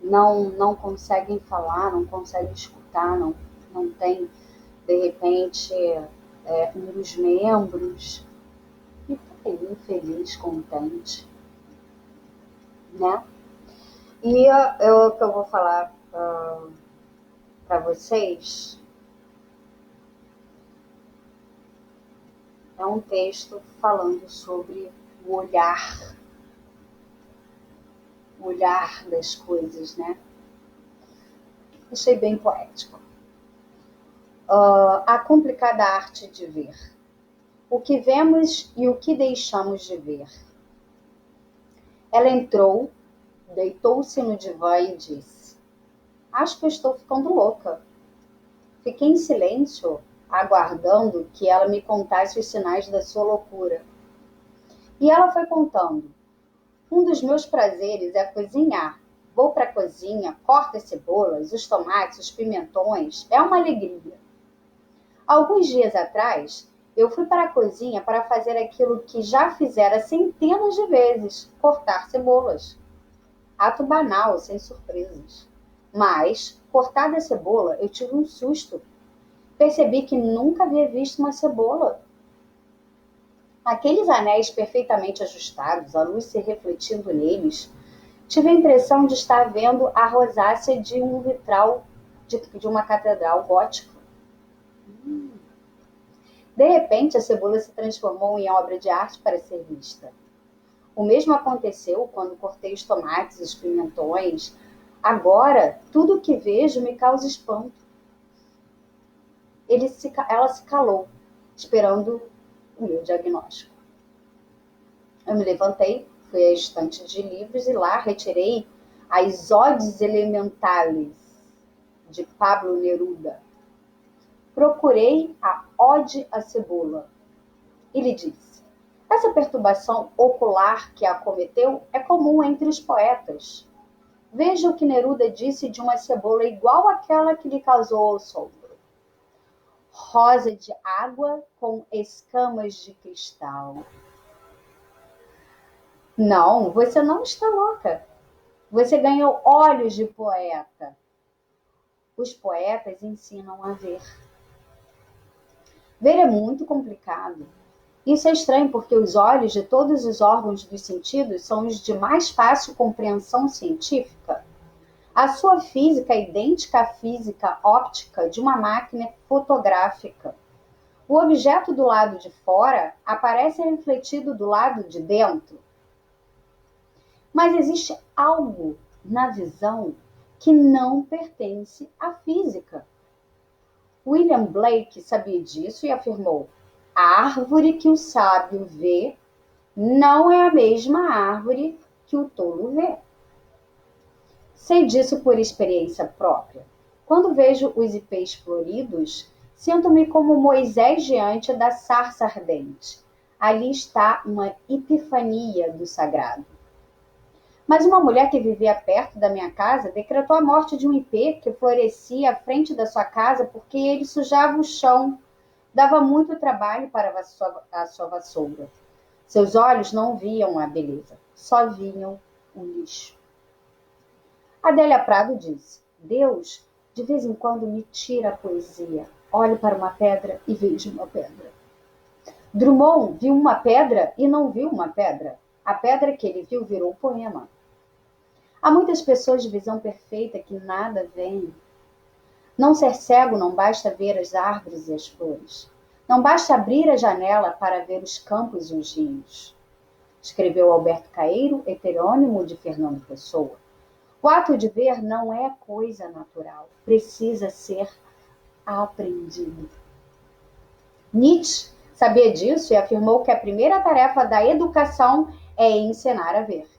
não conseguem falar, não conseguem escutar, não tem, de repente, um dos membros e tá aí, feliz, contente. Né? E o que eu vou falar para vocês é um texto falando sobre o olhar das coisas, né? Achei bem poético. A complicada arte de ver. O que vemos e o que deixamos de ver. Ela entrou, deitou-se no divã e disse: acho que eu estou ficando louca. Fiquei em silêncio, aguardando que ela me contasse os sinais da sua loucura. E ela foi contando. Um dos meus prazeres é cozinhar. Vou para a cozinha, corto as cebolas, os tomates, os pimentões. É uma alegria. Alguns dias atrás, eu fui para a cozinha para fazer aquilo que já fizera centenas de vezes, cortar cebolas. Ato banal, sem surpresas. Mas, cortada a cebola, eu tive um susto. Percebi que nunca havia visto uma cebola. Aqueles anéis perfeitamente ajustados, a luz se refletindo neles, tive a impressão de estar vendo a rosácea de um vitral de uma catedral gótica. De repente, a cebola se transformou em obra de arte para ser vista. O mesmo aconteceu quando cortei os tomates, os pimentões. Agora, tudo o que vejo me causa espanto. Ela se calou, esperando o meu diagnóstico. Eu me levantei, fui à estante de livros e lá retirei as Odes Elementares, de Pablo Neruda. Procurei a Ode à Cebola e lhe disse: essa perturbação ocular que a acometeu é comum entre os poetas. Veja o que Neruda disse de uma cebola igual àquela que lhe causou assombro. Rosa de água com escamas de cristal. Não, você não está louca. Você ganhou olhos de poeta. Os poetas ensinam a ver. Ver é muito complicado. Isso é estranho porque os olhos de todos os órgãos dos sentidos são os de mais fácil compreensão científica. A sua física é idêntica à física óptica de uma máquina fotográfica. O objeto do lado de fora aparece refletido do lado de dentro. Mas existe algo na visão que não pertence à física. William Blake sabia disso e afirmou: a árvore que o sábio vê não é a mesma árvore que o tolo vê. Sei disso por experiência própria. Quando vejo os ipês floridos, sinto-me como Moisés diante da sarça ardente. Ali está uma epifania do sagrado. Mas uma mulher que vivia perto da minha casa decretou a morte de um ipê que florescia à frente da sua casa porque ele sujava o chão, dava muito trabalho para a sua vassoura. Seus olhos não viam a beleza, só viam o lixo. Adélia Prado disse: Deus, de vez em quando, me tira a poesia. Olho para uma pedra e vejo uma pedra. Drummond viu uma pedra e não viu uma pedra. A pedra que ele viu virou poema. Há muitas pessoas de visão perfeita que nada veem. Não ser cego não basta ver as árvores e as flores. Não basta abrir a janela para ver os campos e os rios. Escreveu Alberto Caeiro, heterônimo de Fernando Pessoa. O ato de ver não é coisa natural, precisa ser aprendido. Nietzsche sabia disso e afirmou que a primeira tarefa da educação é ensinar a ver.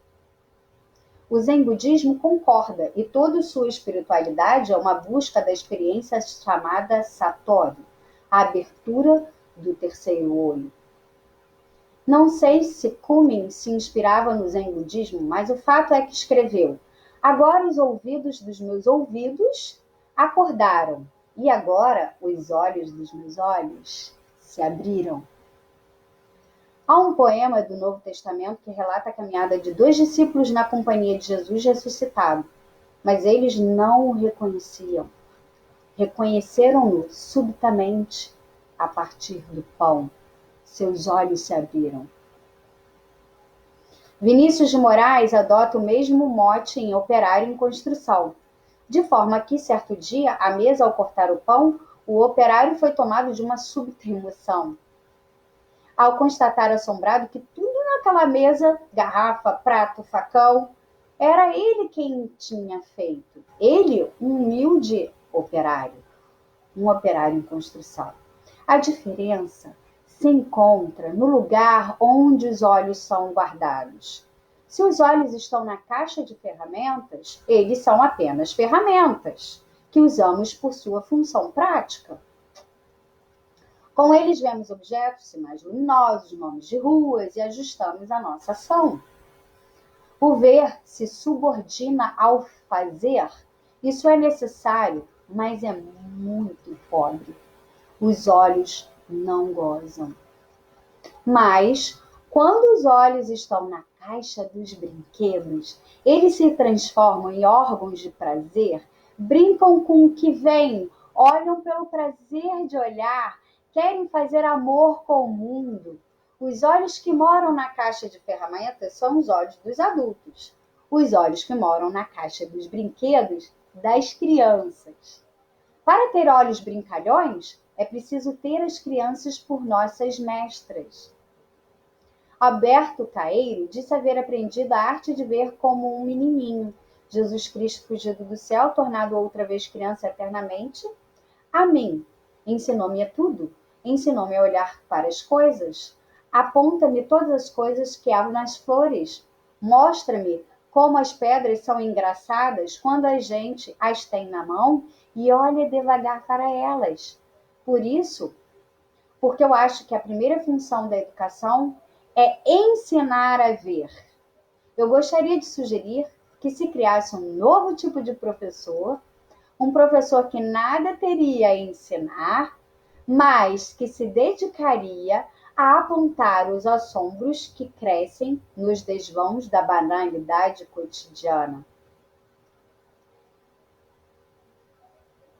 O Zen budismo concorda e toda sua espiritualidade é uma busca da experiência chamada Satori, a abertura do terceiro olho. Não sei se Kumin se inspirava no Zen budismo, mas o fato é que escreveu: agora os ouvidos dos meus ouvidos acordaram, e agora os olhos dos meus olhos se abriram. Há um poema do Novo Testamento que relata a caminhada de 2 discípulos na companhia de Jesus ressuscitado, mas eles não o reconheciam. Reconheceram-no subitamente a partir do pão. Seus olhos se abriram. Vinícius de Moraes adota o mesmo mote em Operário em Construção, de forma que, certo dia, à mesa ao cortar o pão, o operário foi tomado de uma súbita emoção. Ao constatar assombrado que tudo naquela mesa, garrafa, prato, facão, era ele quem tinha feito. Ele, um humilde operário, um operário em construção. A diferença se encontra no lugar onde os olhos são guardados. Se os olhos estão na caixa de ferramentas, eles são apenas ferramentas que usamos por sua função prática. Com eles vemos objetos mais luminosos, nomes de ruas e ajustamos a nossa ação. O ver se subordina ao fazer. Isso é necessário, mas é muito pobre. Os olhos não gozam. Mas, quando os olhos estão na caixa dos brinquedos, eles se transformam em órgãos de prazer, brincam com o que vem, olham pelo prazer de olhar, querem fazer amor com o mundo. Os olhos que moram na caixa de ferramentas são os olhos dos adultos. Os olhos que moram na caixa dos brinquedos, das crianças. Para ter olhos brincalhões, é preciso ter as crianças por nossas mestras. Alberto Caeiro disse haver aprendido a arte de ver como um menininho. Jesus Cristo fugido do céu, tornado outra vez criança eternamente. A mim, ensinou-me a tudo. Ensinou-me a olhar para as coisas. Aponta-me todas as coisas que há nas flores. Mostra-me como as pedras são engraçadas quando a gente as tem na mão e olha devagar para elas. Por isso, porque eu acho que a primeira função da educação é ensinar a ver. Eu gostaria de sugerir que se criasse um novo tipo de professor, um professor que nada teria a ensinar, mas que se dedicaria a apontar os assombros que crescem nos desvãos da banalidade cotidiana.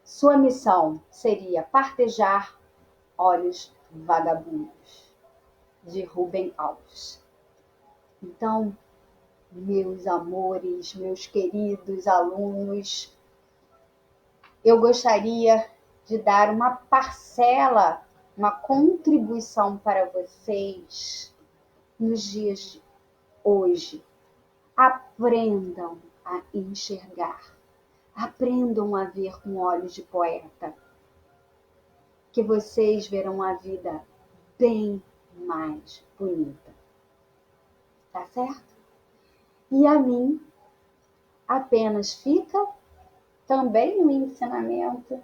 Sua missão seria partejar olhos vagabundos, de Rubem Alves. Então, meus amores, meus queridos alunos, eu gostaria de dar uma parcela, uma contribuição para vocês nos dias de hoje. Aprendam a enxergar, aprendam a ver com olhos de poeta, que vocês verão a vida bem mais bonita. Tá certo? E a mim apenas fica também o ensinamento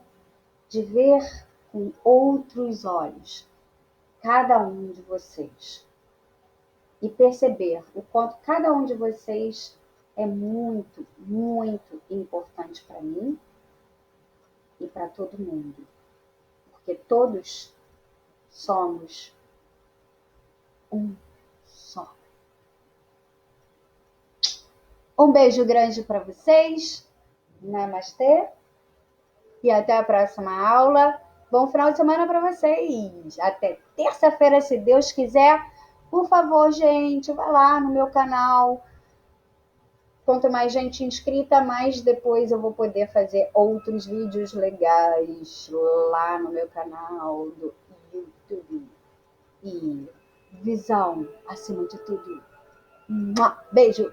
de ver com outros olhos cada um de vocês e perceber o quanto cada um de vocês é muito, muito importante para mim e para todo mundo, porque todos somos um só. Um beijo grande para vocês. Namastê. E até a próxima aula. Bom final de semana para vocês. Até terça-feira, se Deus quiser. Por favor, gente, vai lá no meu canal. Quanto mais gente inscrita, mais depois eu vou poder fazer outros vídeos legais lá no meu canal do YouTube. E visão acima de tudo. Beijo!